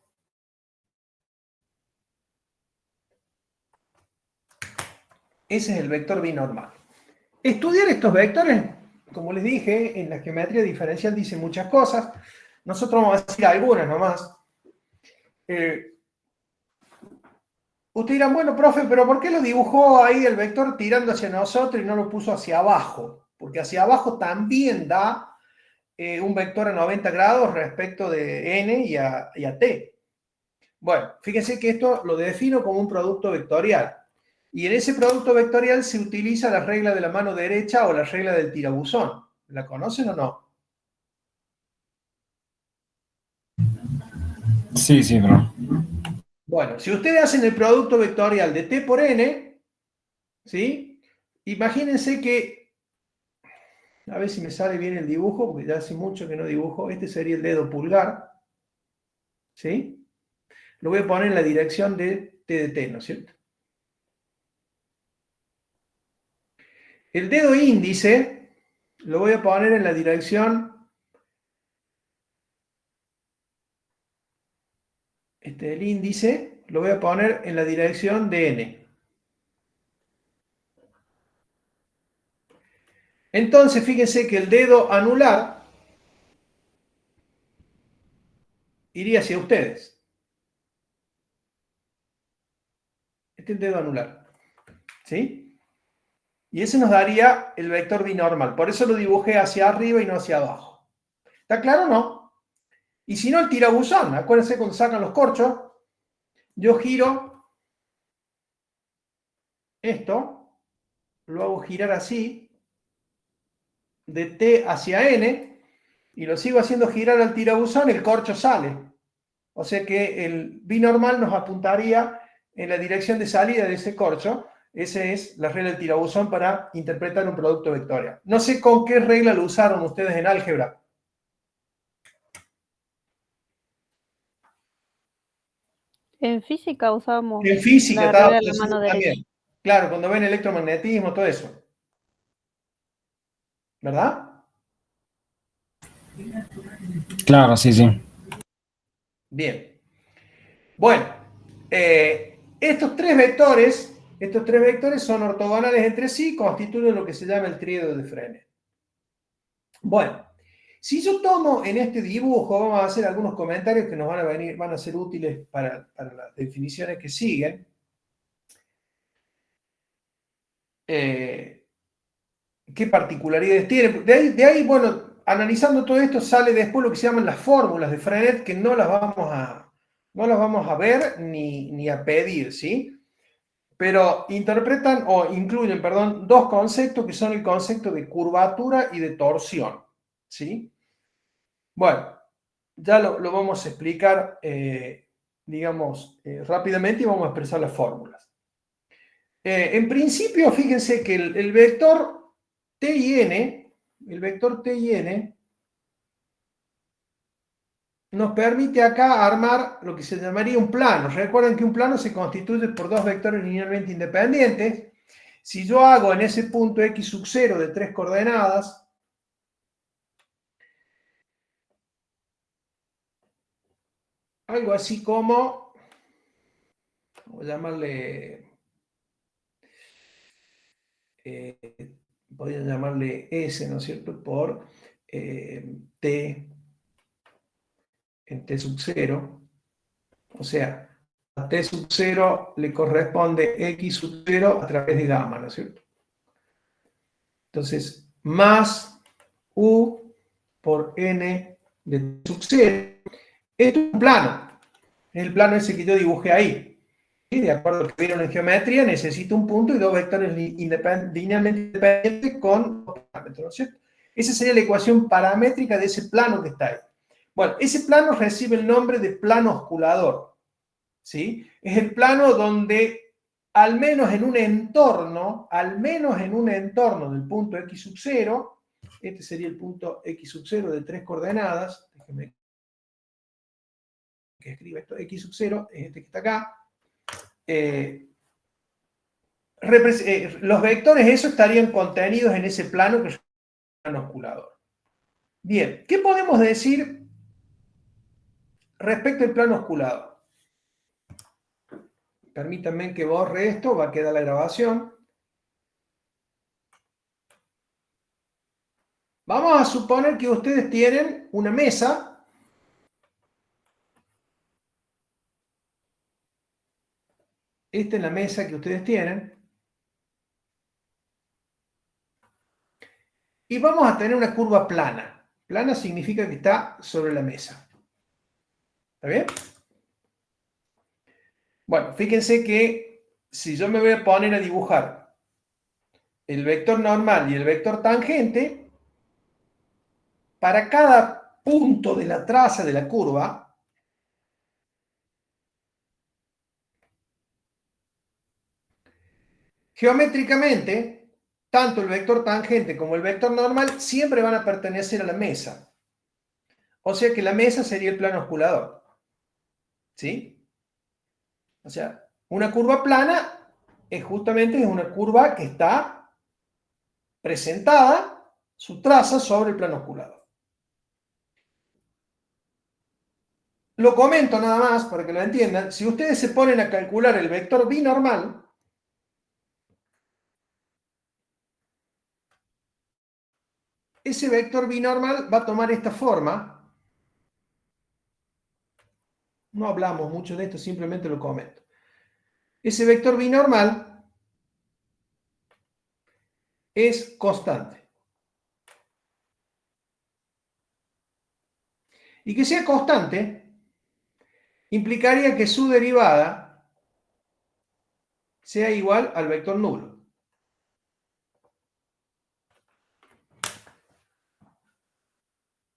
ese es el vector binormal. Estudiar estos vectores, como les dije, en la geometría diferencial dice muchas cosas. Nosotros vamos a decir algunas nomás. Ustedes dirán, bueno, profe, pero ¿por qué lo dibujó ahí el vector tirando hacia nosotros y no lo puso hacia abajo? Porque hacia abajo también da un vector a 90 grados respecto de n y a t. Bueno, fíjense que esto lo defino como un producto vectorial. Y en ese producto vectorial se utiliza la regla de la mano derecha o la regla del tirabuzón. ¿La conocen o no? Sí, sí, bro. Bueno, si ustedes hacen el producto vectorial de t por n, ¿sí? Imagínense que, a ver si me sale bien el dibujo, porque ya hace mucho que no dibujo, este sería el dedo pulgar, ¿sí? Lo voy a poner en la dirección de t de t, ¿no es cierto? El dedo índice lo voy a poner en la dirección, el índice lo voy a poner en la dirección de n. Entonces, fíjense que el dedo anular iría hacia ustedes. Este es el dedo anular, ¿sí? Y ese nos daría el vector binormal. Por eso lo dibujé hacia arriba y no hacia abajo. ¿Está claro o no? Y si no, el tirabuzón. Acuérdense cuando sacan los corchos, yo giro esto, lo hago girar así, de t hacia n, y lo sigo haciendo girar al tirabuzón, el corcho sale. O sea que el binormal nos apuntaría en la dirección de salida de ese corcho. Esa es la regla del tirabuzón para interpretar un producto vectorial. No sé con qué regla lo usaron ustedes en álgebra. En física usamos En física la estaba regla de la pensando mano derecha. también. Claro, cuando ven electromagnetismo, todo eso. ¿Verdad? Claro, sí, sí. Bien. Bueno, estos tres vectores son ortogonales entre sí, constituyen lo que se llama el tríado de Frenet. Bueno, si yo tomo en este dibujo, vamos a hacer algunos comentarios que nos van a ser útiles para las definiciones que siguen. ¿Qué particularidades tiene? De ahí, bueno, analizando todo esto sale después lo que se llaman las fórmulas de Frenet, que no las vamos a ver ni a pedir, ¿sí? Pero interpretan o incluyen, perdón, dos conceptos que son el concepto de curvatura y de torsión, ¿sí? Bueno, ya lo vamos a explicar, digamos, rápidamente y vamos a expresar las fórmulas. En principio, fíjense que el vector T y N, nos permite acá armar lo que se llamaría un plano. Recuerden que un plano se constituye por dos vectores linealmente independientes. Si yo hago en ese punto x sub 0 de 3 coordenadas, algo así como, voy a llamarle, podrían llamarle S, ¿no es cierto? Por T en T sub 0. O sea, a T sub 0 le corresponde X sub 0 a través de gamma, ¿no es cierto? Entonces, más U por N de T sub 0. Esto es un plano. Es el plano ese que yo dibujé ahí. ¿Sí? De acuerdo a lo que vieron en geometría, necesito un punto y dos vectores linealmente independientes con dos parámetros, ¿no es cierto? Esa sería la ecuación paramétrica de ese plano que está ahí. Bueno, ese plano recibe el nombre de plano osculador. ¿Sí? Es el plano donde, al menos en un entorno del punto x sub 0, este sería el punto x sub 0 de 3 coordenadas, déjenme que escriba esto, x sub 0 es este que está acá, los vectores esos estarían contenidos en ese plano que es el plano osculador. Bien, ¿qué podemos decir respecto al plano osculador? Permítanme que borre esto, va a quedar la grabación. Vamos a suponer que ustedes tienen una mesa. Esta es la mesa que ustedes tienen. Y vamos a tener una curva plana. Plana significa que está sobre la mesa. ¿Está bien? Bueno, fíjense que si yo me voy a poner a dibujar el vector normal y el vector tangente, para cada punto de la traza de la curva, geométricamente, tanto el vector tangente como el vector normal siempre van a pertenecer a la mesa. O sea que la mesa sería el plano osculador. ¿Sí? O sea, una curva plana es justamente una curva que está presentada, su traza, sobre el plano osculador. Lo comento nada más para que lo entiendan. Si ustedes se ponen a calcular el vector binormal, ese vector binormal va a tomar esta forma. No hablamos mucho de esto, simplemente lo comento. Ese vector binormal es constante. Y que sea constante implicaría que su derivada sea igual al vector nulo.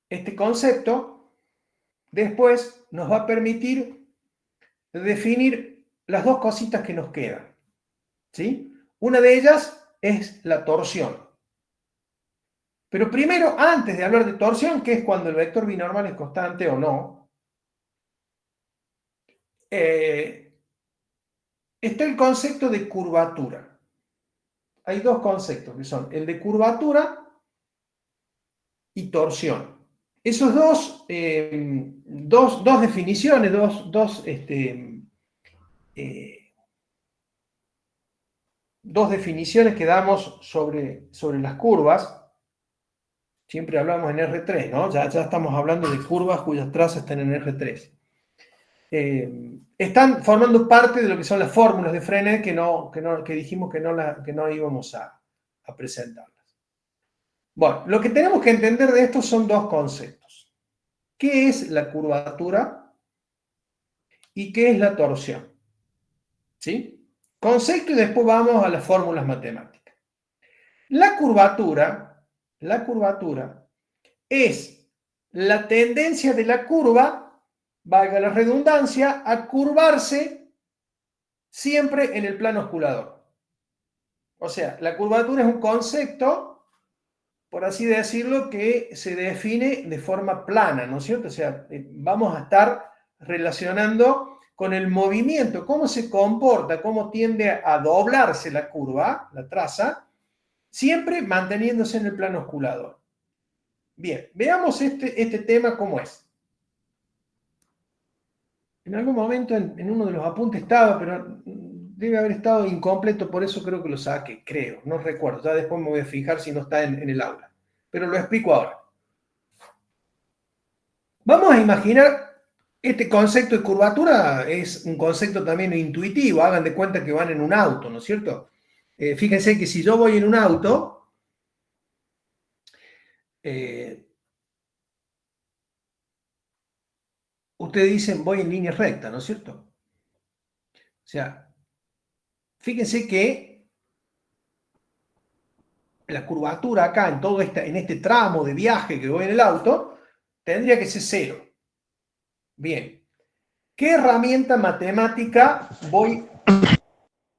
Este concepto después nos va a permitir definir las dos cositas que nos quedan. ¿Sí? Una de ellas es la torsión. Pero primero, antes de hablar de torsión, que es cuando el vector binormal es constante o no, está el concepto de curvatura. Hay dos conceptos que son el de curvatura y torsión. Esos dos definiciones, dos definiciones que damos sobre las curvas, siempre hablamos en R3, ¿no? Ya estamos hablando de curvas cuyas trazas están en R3. Están formando parte de lo que son las fórmulas de Frenet que dijimos que no íbamos a presentarlas. Bueno, lo que tenemos que entender de esto son dos conceptos. ¿Qué es la curvatura y qué es la torsión? ¿Sí? Concepto y después vamos a las fórmulas matemáticas. La curvatura es la tendencia de la curva, valga la redundancia, a curvarse siempre en el plano osculador. O sea, la curvatura es un concepto, por así decirlo, que se define de forma plana, ¿no es cierto? O sea, vamos a estar relacionando con el movimiento, cómo se comporta, cómo tiende a doblarse la curva, la traza, siempre manteniéndose en el plano osculador. Bien, veamos este tema cómo es. En algún momento en uno de los apuntes estaba, pero debe haber estado incompleto, por eso creo que lo saqué, creo, no recuerdo. Ya después me voy a fijar si no está en el aula. Pero lo explico ahora. Vamos a imaginar, este concepto de curvatura es un concepto también intuitivo, hagan de cuenta que van en un auto, ¿no es cierto? Fíjense que si yo voy en un auto, ustedes dicen voy en línea recta, ¿no es cierto? O sea, fíjense que la curvatura acá, en este tramo de viaje que voy en el auto, tendría que ser cero. Bien. ¿Qué herramienta matemática voy...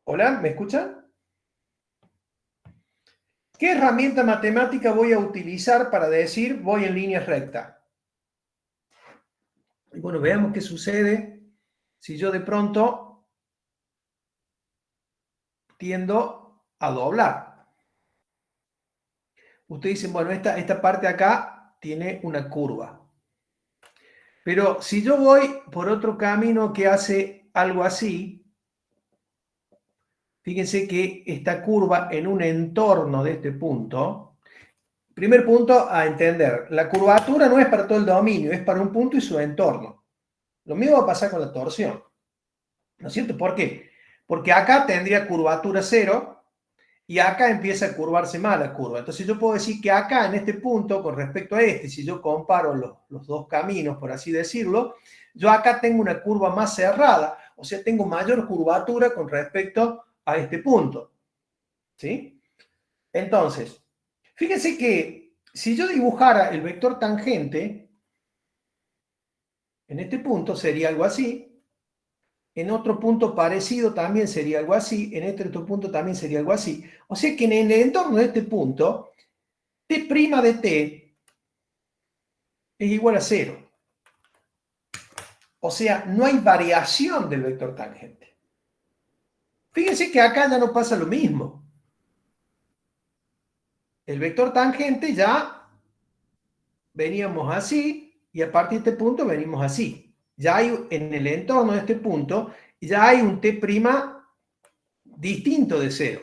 Hola, ¿me escuchan? ¿Qué herramienta matemática voy a utilizar para decir voy en línea recta? Y bueno, veamos qué sucede si yo de pronto tiendo a doblar. Ustedes dicen, bueno, esta parte acá tiene una curva. Pero si yo voy por otro camino que hace algo así, fíjense que esta curva en un entorno de este punto, primer punto a entender, la curvatura no es para todo el dominio, es para un punto y su entorno. Lo mismo va a pasar con la torsión. ¿No es cierto? ¿Por qué? Porque acá tendría curvatura 0 y acá empieza a curvarse más la curva. Entonces yo puedo decir que acá, en este punto, con respecto a este, si yo comparo los dos caminos, por así decirlo, yo acá tengo una curva más cerrada, o sea, tengo mayor curvatura con respecto a este punto. ¿Sí? Entonces, fíjense que si yo dibujara el vector tangente, en este punto sería algo así, en otro punto parecido también sería algo así, en este otro punto también sería algo así. O sea que en el entorno de este punto, t' de t es igual a 0. O sea, no hay variación del vector tangente. Fíjense que acá ya no pasa lo mismo. El vector tangente ya veníamos así y a partir de este punto venimos así. Ya hay en el entorno de este punto, ya hay un t' distinto de 0.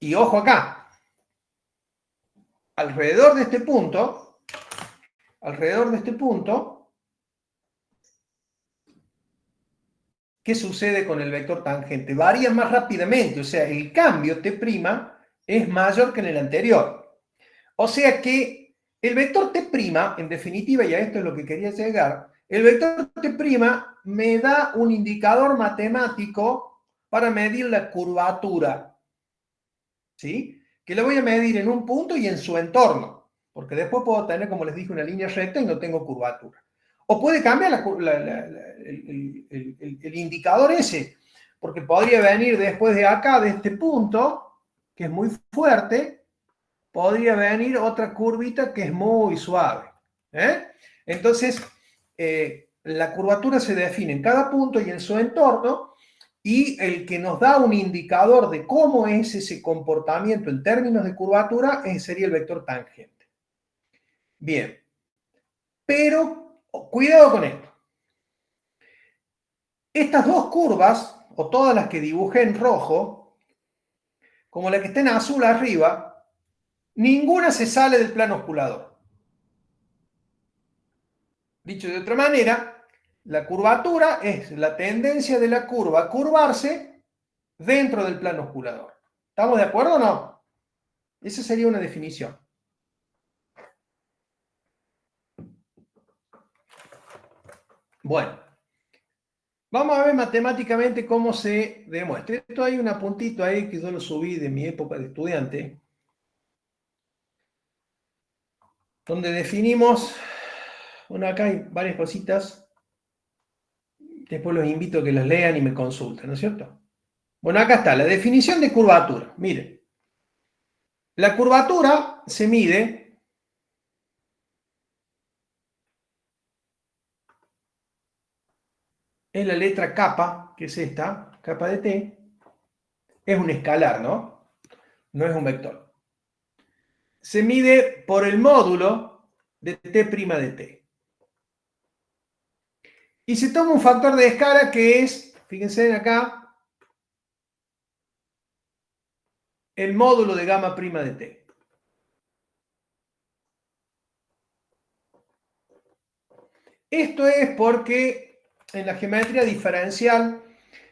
Y ojo acá, alrededor de este punto, ¿qué sucede con el vector tangente? Varía más rápidamente, o sea, el cambio t' es mayor que en el anterior. O sea que el vector t', en definitiva, y a esto es lo que quería llegar, el vector t' me da un indicador matemático para medir la curvatura, ¿sí? Que lo voy a medir en un punto y en su entorno, porque después puedo tener, como les dije, una línea recta y no tengo curvatura. O puede cambiar el indicador ese, porque podría venir después de acá, de este punto, que es muy fuerte, podría venir otra curvita que es muy suave. Entonces, la curvatura se define en cada punto y en su entorno, y el que nos da un indicador de cómo es ese comportamiento en términos de curvatura sería el vector tangente. Bien, pero cuidado con esto. Estas dos curvas, o todas las que dibujé en rojo, como la que está en azul arriba, ninguna se sale del plano osculador. Dicho de otra manera, la curvatura es la tendencia de la curva a curvarse dentro del plano osculador. ¿Estamos de acuerdo o no? Esa sería una definición. Bueno, vamos a ver matemáticamente cómo se demuestra. Esto hay un apuntito ahí que yo lo subí de mi época de estudiante, donde definimos, bueno, acá hay varias cositas, después los invito a que las lean y me consulten, ¿no es cierto? Bueno, acá está, la definición de curvatura. Miren, la curvatura se mide en la letra kappa, que es esta, kappa de t, es un escalar, ¿no? No es un vector. Se mide por el módulo de t' de t. Y se toma un factor de escala que es, fíjense acá, el módulo de gamma prima de t. Esto es porque en la geometría diferencial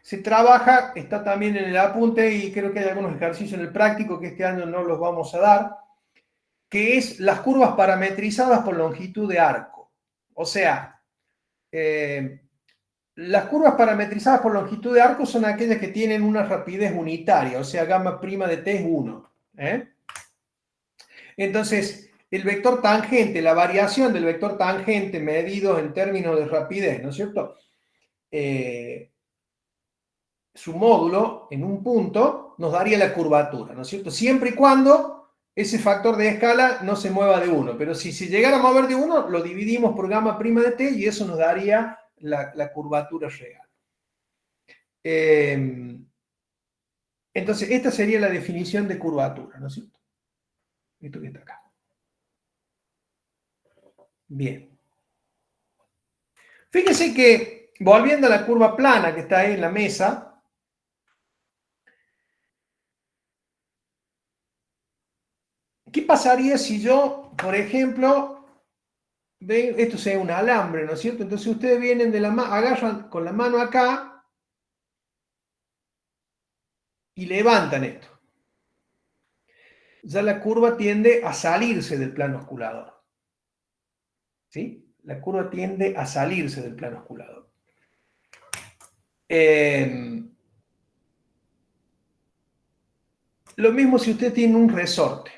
se trabaja, está también en el apunte y creo que hay algunos ejercicios en el práctico que este año no los vamos a dar, que es las curvas parametrizadas por longitud de arco. O sea, las curvas parametrizadas por longitud de arco son aquellas que tienen una rapidez unitaria, o sea, gamma prima de t es 1. Entonces, el vector tangente, la variación del vector tangente medido en términos de rapidez, ¿no es cierto? Su módulo en un punto nos daría la curvatura, ¿no es cierto? Siempre y cuando ese factor de escala no se mueva de 1, pero si se llegara a mover de 1, lo dividimos por gamma prima de t y eso nos daría la curvatura real. Entonces, esta sería la definición de curvatura, ¿no es cierto? Esto que está acá. Bien. Fíjense que, volviendo a la curva plana que está ahí en la mesa, ¿qué pasaría si yo, por ejemplo, esto sea un alambre, ¿no es cierto? Entonces ustedes vienen de la mano, agarran con la mano acá y levantan esto. Ya la curva tiende a salirse del plano osculador. ¿Sí? La curva tiende a salirse del plano osculador. Lo mismo si usted tiene un resorte.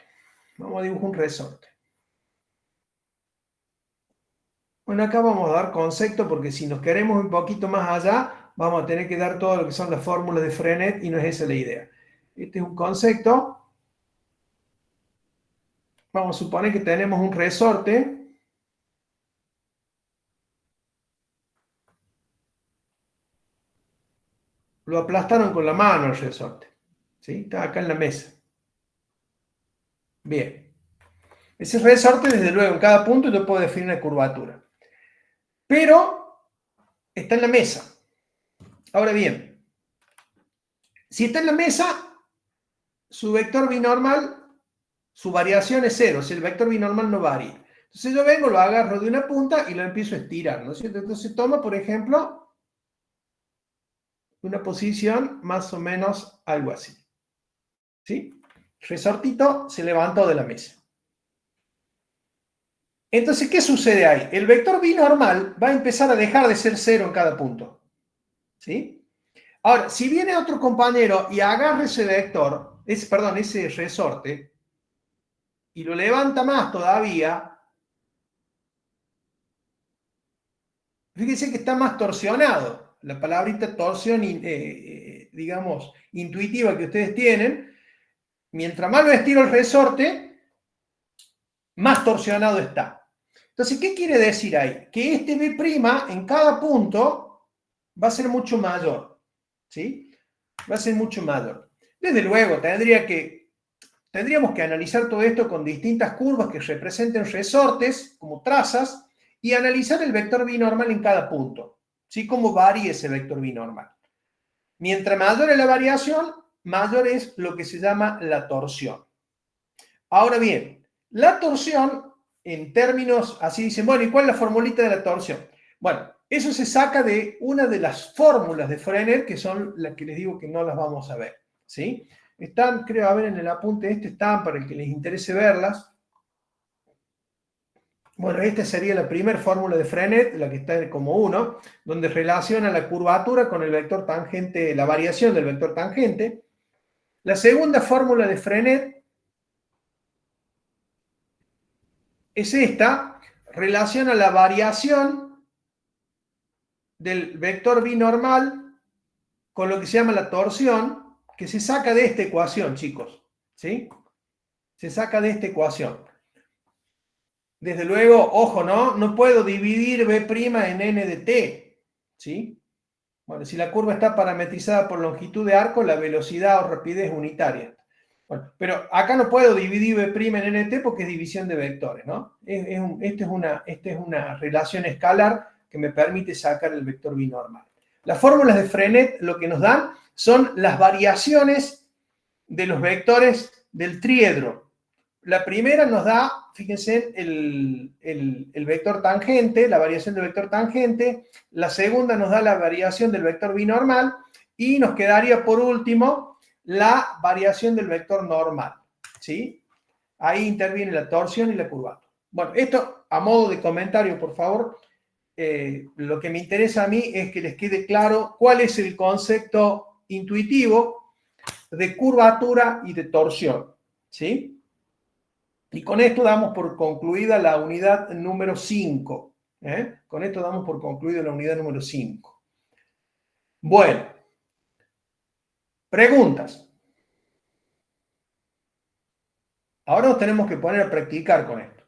Vamos a dibujar un resorte. Bueno, acá vamos a dar concepto porque si nos queremos un poquito más allá, vamos a tener que dar todo lo que son las fórmulas de Frenet y no es esa la idea. Este es un concepto. Vamos a suponer que tenemos un resorte. Lo aplastaron con la mano el resorte. ¿Sí? Está acá en la mesa. Bien. Ese resorte, desde luego, en cada punto yo puedo definir una curvatura. Pero está en la mesa. Ahora bien, si está en la mesa, su vector binormal, su variación es cero. Si el vector binormal no varía. Entonces yo vengo, lo agarro de una punta y lo empiezo a estirar, ¿no es cierto? Entonces toma, por ejemplo, una posición más o menos algo así. ¿Sí? El resortito se levantó de la mesa. Entonces, ¿qué sucede ahí? El vector binormal va a empezar a dejar de ser cero en cada punto. ¿Sí? Ahora, si viene otro compañero y agarra ese vector, ese resorte, y lo levanta más todavía, fíjense que está más torsionado. La palabrita torsión, digamos, intuitiva que ustedes tienen, mientras más lo estiro el resorte, más torsionado está. Entonces, ¿qué quiere decir ahí? Que este B' en cada punto va a ser mucho mayor. ¿Sí? Va a ser mucho mayor. Desde luego, tendríamos que analizar todo esto con distintas curvas que representen resortes, como trazas, y analizar el vector binormal en cada punto. ¿Sí? Cómo varía ese vector binormal. Mientras mayor es la variación, mayor es lo que se llama la torsión. Ahora bien, la torsión, en términos, así dicen, bueno, ¿y cuál es la formulita de la torsión? Bueno, eso se saca de una de las fórmulas de Frenet, que son las que les digo que no las vamos a ver, ¿sí? Están, creo, a ver, en el apunte están para el que les interese verlas. Bueno, esta sería la primera fórmula de Frenet, la que está como 1, donde relaciona la curvatura con el vector tangente, la variación del vector tangente. La segunda fórmula de Frenet es esta, relaciona la variación del vector binormal con lo que se llama la torsión, que se saca de esta ecuación, chicos. ¿Sí? Se saca de esta ecuación. Desde luego, ojo, ¿no? No puedo dividir B' en n de t. ¿Sí? Bueno, si la curva está parametrizada por longitud de arco, la velocidad o rapidez es unitaria. Bueno, pero acá no puedo dividir B' en n de t porque es división de vectores, ¿no? Esta es una relación escalar que me permite sacar el vector binormal. Las fórmulas de Frenet lo que nos dan son las variaciones de los vectores del triedro. La primera nos da, fíjense, el vector tangente, la variación del vector tangente. La segunda nos da la variación del vector binormal. Y nos quedaría, por último, la variación del vector normal. ¿Sí? Ahí interviene la torsión y la curvatura. Bueno, esto a modo de comentario, por favor. Lo que me interesa a mí es que les quede claro cuál es el concepto intuitivo de curvatura y de torsión. ¿Sí? Y con esto damos por concluida la unidad número 5. Con esto damos por concluida la unidad número 5. Bueno, preguntas. Ahora nos tenemos que poner a practicar con esto.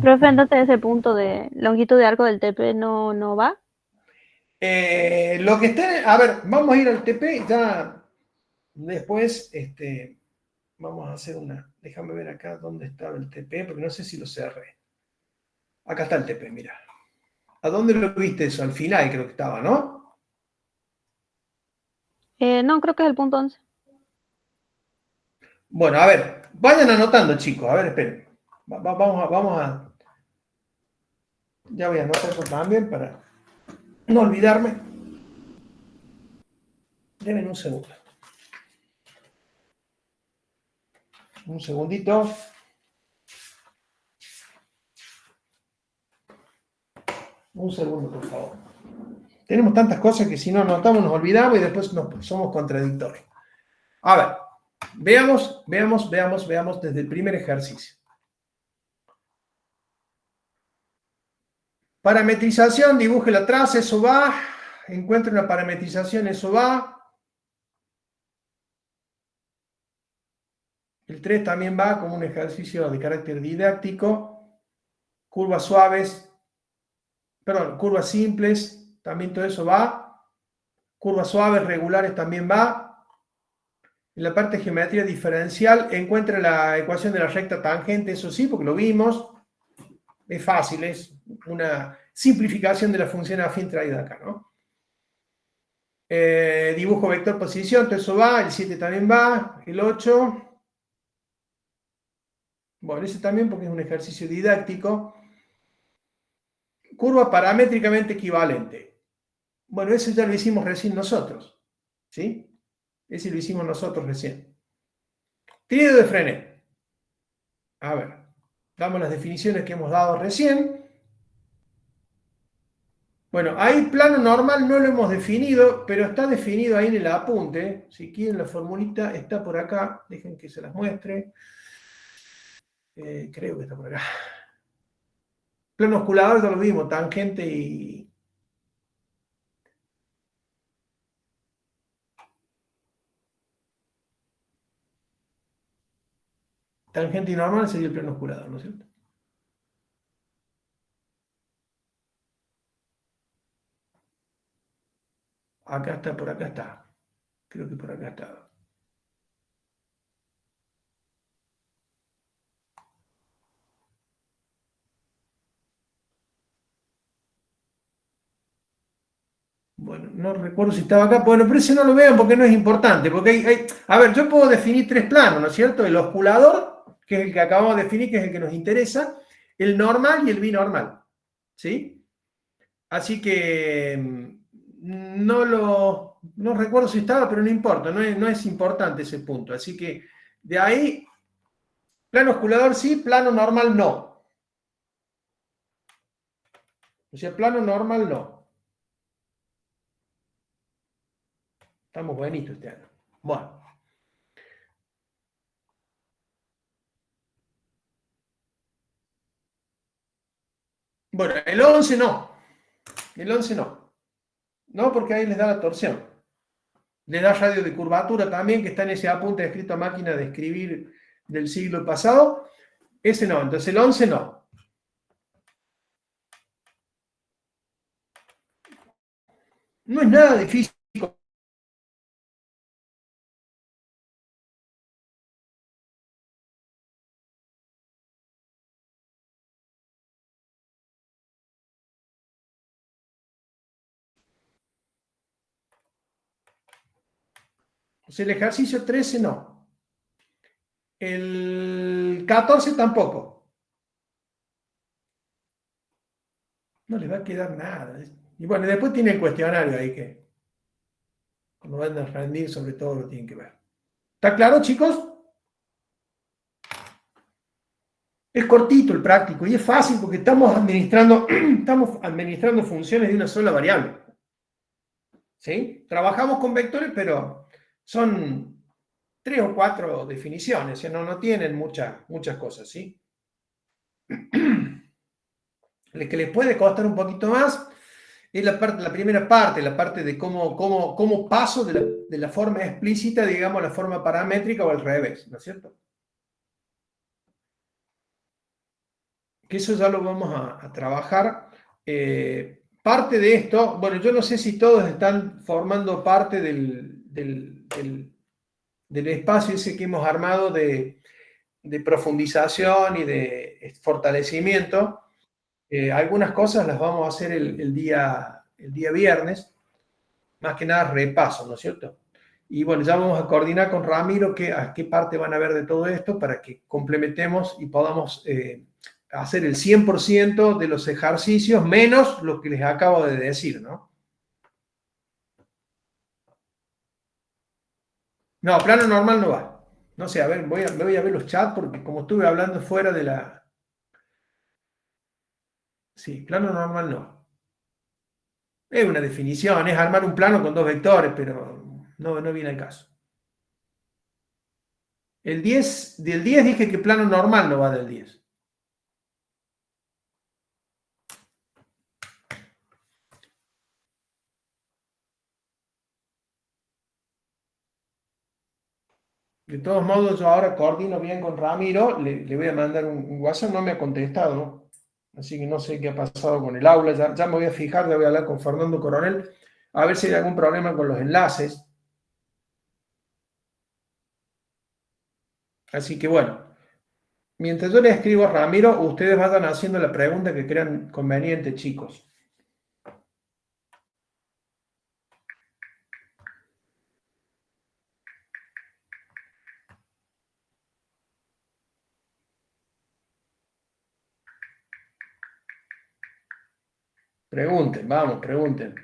Profe, entonces ese punto de longitud de arco del TP no va. Lo que está, a ver, vamos a ir al TP y ya después, vamos a hacer una, déjame ver acá dónde estaba el TP, porque no sé si lo cerré. Acá está el TP, mira. ¿A dónde lo viste eso? Al final creo que estaba, ¿no? No, creo que es el punto 11. Bueno, a ver, vayan anotando, chicos. A ver, esperen. Vamos a... Ya voy a anotar eso también para no olvidarme. Denme un segundo. Un segundito. Un segundo, por favor. Tenemos tantas cosas que si no anotamos nos olvidamos y después somos contradictorios. A ver, veamos desde el primer ejercicio. Parametrización, dibuje la traza, eso va. Encuentre una parametrización, eso va. El 3 también va como un ejercicio de carácter didáctico. Curvas suaves, perdón, curvas simples, también todo eso va. Curvas suaves, regulares también va. En la parte de geometría diferencial, encuentra la ecuación de la recta tangente, eso sí, porque lo vimos. Es fácil, es una simplificación de la función afín traída acá, ¿no? Dibujo vector posición, todo eso va. El 7 también va. El 8. Bueno, ese también porque es un ejercicio didáctico. Curva paramétricamente equivalente. Bueno, ese ya lo hicimos recién nosotros. ¿Sí? Ese lo hicimos nosotros recién. Tríodo de Frenet. A ver, damos las definiciones que hemos dado recién. Bueno, ahí plano normal no lo hemos definido, pero está definido ahí en el apunte. Si quieren, la formulita está por acá. Dejen que se las muestre. Creo que está por acá. Plano osculador ya lo vimos, tangente y... Tangente y normal sería el plano osculador, ¿no es cierto? Acá está, por acá está. Creo que por acá está. Bueno, no recuerdo si estaba acá. Bueno, pero ese no lo vean porque no es importante. Porque a ver, yo puedo definir tres planos, ¿no es cierto? El osculador, que es el que acabamos de definir, que es el que nos interesa. El normal y el binormal. ¿Sí? Así que no recuerdo si estaba, pero no importa. No es importante ese punto. Así que de ahí, plano osculador sí, plano normal no. O sea, plano normal no. Estamos buenitos este año. Bueno. Bueno, el 11 no. El 11 no. No, porque ahí les da la torsión. Le da radio de curvatura también, que está en ese apunte escrito a máquina de escribir del siglo pasado. Ese no. Entonces el 11 no. No es nada difícil. O sea, el ejercicio 13 no. El 14 tampoco. No les va a quedar nada. Y bueno, después tiene el cuestionario ahí que cuando van a rendir sobre todo lo tienen que ver. ¿Está claro, chicos? Es cortito el práctico y es fácil porque estamos administrando funciones de una sola variable. ¿Sí? Trabajamos con vectores, pero son 3 o 4 definiciones, o sea, no tienen muchas cosas, ¿sí? El que les puede costar un poquito más es la primera parte, la parte de cómo paso de la forma explícita, digamos, a la forma paramétrica o al revés, ¿no es cierto? que eso ya lo vamos a trabajar. Parte de esto, bueno, yo no sé si todos están formando parte del espacio ese que hemos armado de profundización y de fortalecimiento. Algunas cosas las vamos a hacer el día viernes, más que nada repaso, ¿no es cierto? Y bueno, ya vamos a coordinar con Ramiro a qué parte van a ver de todo esto para que complementemos y podamos hacer el 100% de los ejercicios, menos lo que les acabo de decir, ¿no? No, plano normal no va. No sé, a ver, me voy a ver los chats porque como estuve hablando fuera de la... Sí, plano normal no. Es una definición, es armar un plano con dos vectores, pero no viene al caso. Del 10 dije que plano normal no va del 10. De todos modos, yo ahora coordino bien con Ramiro, le voy a mandar un WhatsApp, no me ha contestado, ¿no? Así que no sé qué ha pasado con el aula, ya me voy a fijar, ya voy a hablar con Fernando Coronel, a ver si hay algún problema con los enlaces. Así que bueno, mientras yo le escribo a Ramiro, ustedes vayan haciendo la pregunta que crean conveniente, chicos. Pregunten, vamos, pregunten.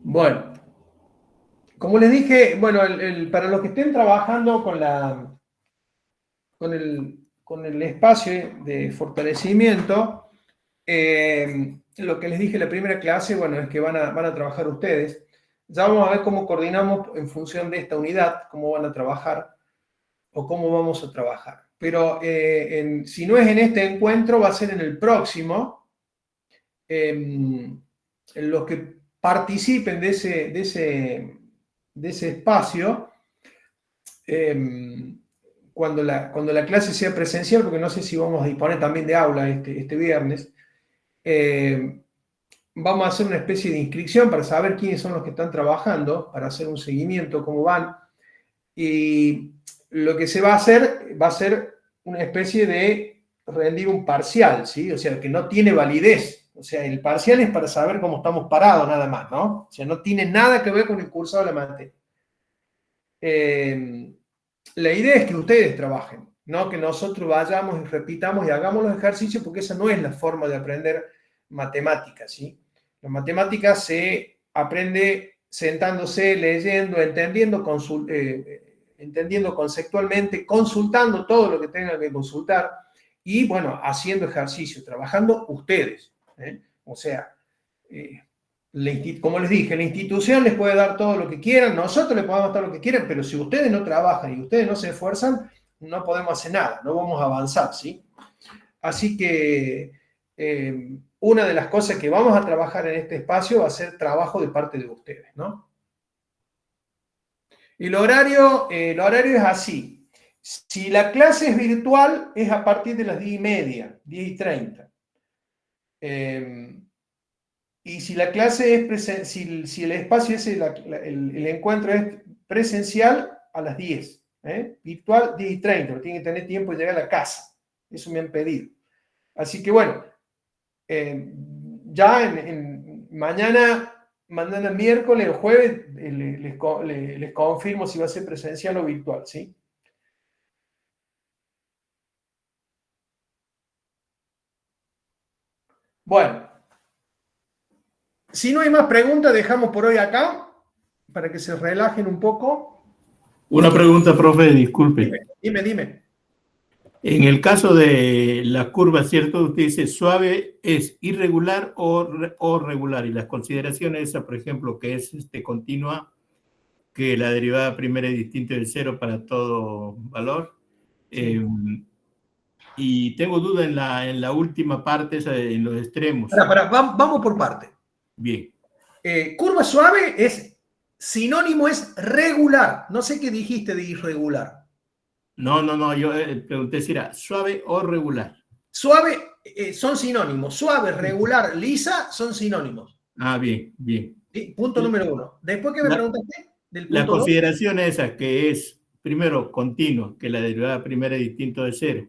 Bueno, como les dije, bueno, para los que estén trabajando con el espacio de fortalecimiento, lo que les dije en la primera clase, bueno, es que van a trabajar ustedes. Ya vamos a ver cómo coordinamos en función de esta unidad, cómo van a trabajar o cómo vamos a trabajar. Pero si no es en este encuentro, va a ser en el próximo. Los que participen de ese espacio, cuando la clase sea presencial, porque no sé si vamos a disponer también de aula este viernes, vamos a hacer una especie de inscripción para saber quiénes son los que están trabajando, para hacer un seguimiento, cómo van. Y lo que se va a ser una especie de rendir un parcial, ¿sí? O sea, que no tiene validez. O sea, el parcial es para saber cómo estamos parados nada más, ¿no? O sea, no tiene nada que ver con el cursado de la materia. La idea es que ustedes trabajen, no que nosotros vayamos y repitamos y hagamos los ejercicios, porque esa no es la forma de aprender matemáticas, ¿sí? La matemática se aprende sentándose, leyendo, entendiendo conceptualmente, consultando todo lo que tengan que consultar y, bueno, haciendo ejercicio, trabajando ustedes, ¿eh? O sea, como les dije, la institución les puede dar todo lo que quieran, nosotros les podemos dar lo que quieran, pero si ustedes no trabajan y ustedes no se esfuerzan, no podemos hacer nada, no vamos a avanzar, ¿sí? Así que una de las cosas que vamos a trabajar en este espacio va a ser trabajo de parte de ustedes, ¿no? Y el horario es así. Si la clase es virtual, es a partir de las 10:30, 10:30. Y si la clase es si el espacio es el encuentro es presencial, a las 10. Virtual 10:30, pero tienen que tener tiempo de llegar a la casa. Eso me han pedido. Así que bueno, ya mañana mañana miércoles o jueves les confirmo si va a ser presencial o virtual, ¿sí? Bueno, si no hay más preguntas, dejamos por hoy acá para que se relajen un poco. Una pregunta, profe, disculpe. Dime. En el caso de la curva, ¿cierto? Usted dice suave es irregular o regular. Y las consideraciones esas, por ejemplo, que es continua, que la derivada primera es distinta del cero para todo valor. Sí. Y tengo duda en la última parte, esa en los extremos. Vamos por parte. Bien. Curva suave es sinónimo, es regular. No sé qué dijiste de irregular. No, yo pregunté si era suave o regular. Suave son sinónimos. Suave, regular, lisa son sinónimos. Ah, bien. ¿Sí? Punto número 1. Después, ¿qué me preguntaste? Del La punto 2. consideración esa que es, primero, continuo, que la derivada primera es distinto de cero,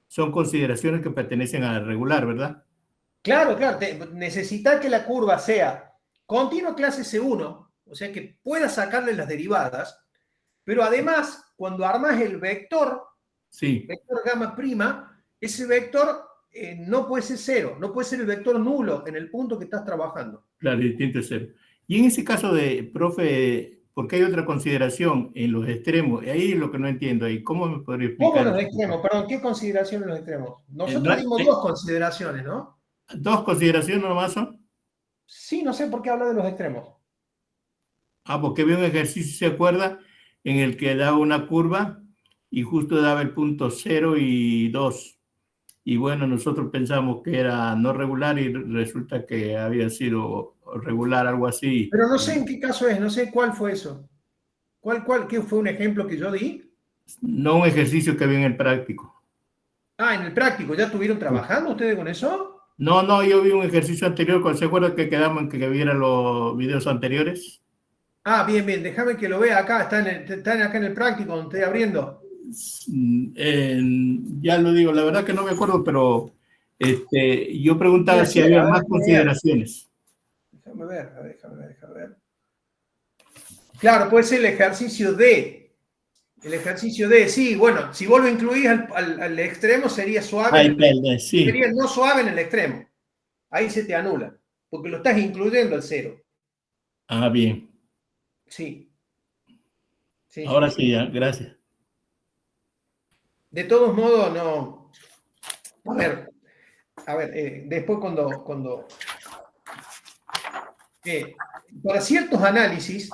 son consideraciones que pertenecen a la regular, ¿verdad? Claro. Necesitas que la curva sea continua clase C1, o sea que puedas sacarle las derivadas, pero además, cuando armas el vector gamma prima, ese vector no puede ser cero, no puede ser el vector nulo en el punto que estás trabajando. Claro, distinto de cero. Y en ese caso de, profe, porque hay otra consideración en los extremos, ahí es lo que no entiendo, ahí, ¿cómo me podría explicar? ¿Cómo los extremos? Perdón, ¿qué consideración en los extremos? Nosotros dimos dos consideraciones, ¿no? ¿Dos consideraciones nomás son? Sí, no sé por qué habla de los extremos. Porque vi un ejercicio, ¿se acuerda? En el que daba una curva y justo daba el punto 0 y 2. Y bueno, nosotros pensamos que era no regular y resulta que había sido regular, algo así. Pero no sé en qué caso es, no sé cuál fue eso. ¿Qué fue un ejemplo que yo di? No un ejercicio que vi en el práctico. En el práctico, ¿ya estuvieron trabajando ustedes con eso? No, yo vi un ejercicio anterior, ¿se acuerdan que quedamos en que viera los videos anteriores? Bien, déjame que lo vea acá, están acá en el práctico, donde estoy abriendo. Ya lo digo, la verdad que no me acuerdo, pero yo preguntaba si había más consideraciones. Déjame ver. Claro, puede ser el ejercicio D. Sí, bueno, si vos lo incluís al extremo sería suave. Sí. Sería no suave en el extremo. Ahí se te anula, porque lo estás incluyendo al cero. Bien. Sí. Ahora sí, ya, gracias. De todos modos, no. A ver, después cuando para ciertos análisis,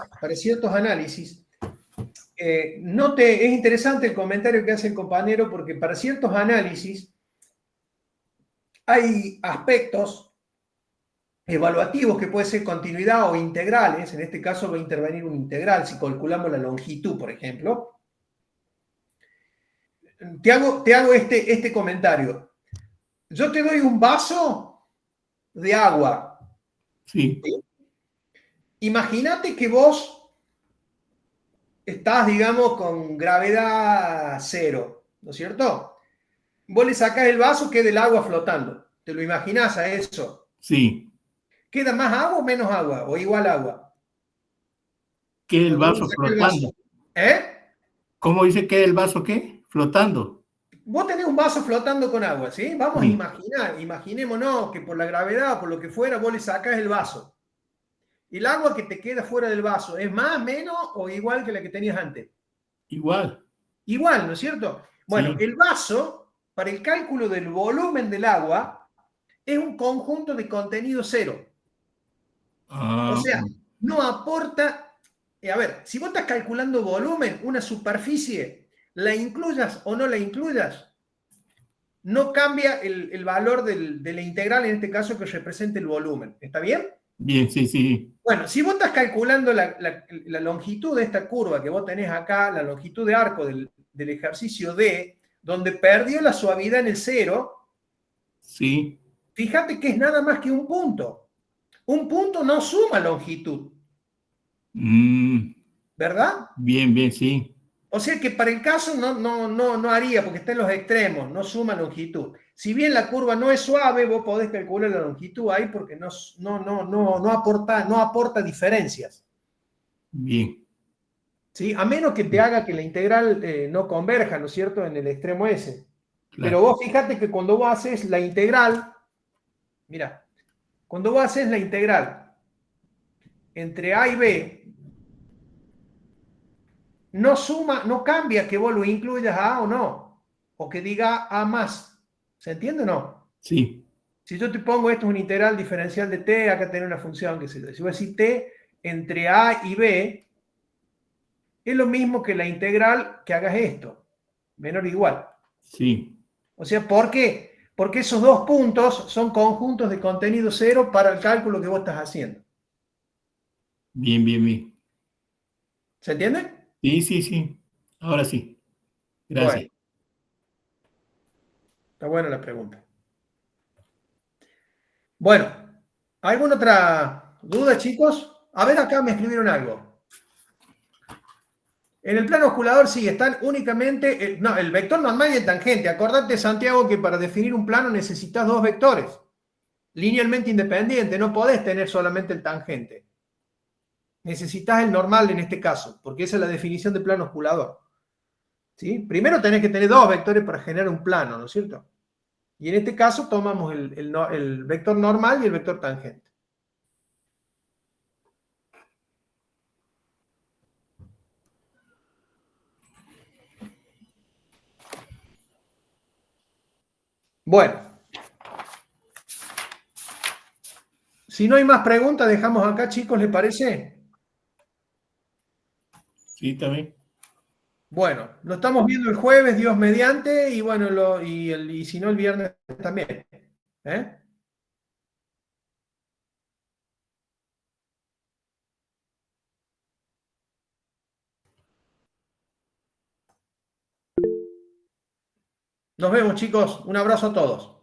es interesante el comentario que hace el compañero, porque para ciertos análisis hay aspectos evaluativos que pueden ser continuidad o integrales. En este caso va a intervenir un integral si calculamos la longitud, por ejemplo. Te hago este comentario. Yo te doy un vaso de agua. Sí. Imagínate que vos estás, digamos, con gravedad cero, ¿no es cierto? Vos le sacás el vaso, queda el agua flotando. ¿Te lo imaginás a eso? Sí. ¿Queda más agua o menos agua? ¿O igual agua? ¿Queda el vaso flotando? ¿Cómo dice que el vaso qué? Flotando. Vos tenés un vaso flotando con agua, ¿sí? Vamos a imaginémonos que por la gravedad o por lo que fuera, vos le sacás el vaso. ¿El agua que te queda fuera del vaso es más, menos o igual que la que tenías antes? Igual. Igual, ¿no es cierto? Bueno, el vaso, para el cálculo del volumen del agua, es un conjunto de contenido cero. O sea, no aporta... A ver, si vos estás calculando volumen, una superficie, la incluyas o no la incluyas, no cambia el valor de la integral, en este caso, que represente el volumen. ¿Está bien? Bien, sí. Bueno, si vos estás calculando la longitud de esta curva que vos tenés acá, la longitud de arco del ejercicio D, donde perdió la suavidad en el cero, sí. Fíjate que es nada más que un punto. Un punto no suma longitud. ¿Verdad? Bien, sí. O sea que para el caso no haría, porque está en los extremos, no suma longitud. Si bien la curva no es suave, vos podés calcular la longitud ahí porque no aporta diferencias. Bien. ¿Sí? A menos que te haga que la integral no converja, ¿no es cierto?, en el extremo S. Claro. Pero vos fíjate que cuando vos haces la integral, mira, cuando vos haces la integral entre A y B, no suma, no cambia que vos lo incluyas a A o no, o que diga A más. ¿Se entiende o no? Sí. Si yo te pongo esto es un integral diferencial de t, acá tenés una función que se yo. Si voy a decir t entre A y B, es lo mismo que la integral que hagas esto, menor o igual. Sí. O sea, ¿por qué? Porque esos dos puntos son conjuntos de contenido cero para el cálculo que vos estás haciendo. Bien, bien, bien. ¿Se entiende? Sí, sí, sí. Ahora sí. Gracias. Bueno, está buena la pregunta. Bueno, ¿alguna otra duda, chicos? A ver, acá me escribieron algo. En el plano osculador sí, están únicamente, el vector normal y el tangente. Acordate, Santiago, que para definir un plano necesitas dos vectores, linealmente independientes, no podés tener solamente el tangente. Necesitas el normal en este caso, porque esa es la definición de plano osculador. ¿Sí? Primero tenés que tener dos vectores para generar un plano, ¿no es cierto? Y en este caso tomamos el vector normal y el vector tangente. Bueno, si no hay más preguntas, dejamos acá, chicos, ¿les parece? Sí, también. Bueno, lo estamos viendo el jueves, Dios mediante, y bueno, y si no el viernes también. ¿Eh? Nos vemos, chicos. Un abrazo a todos.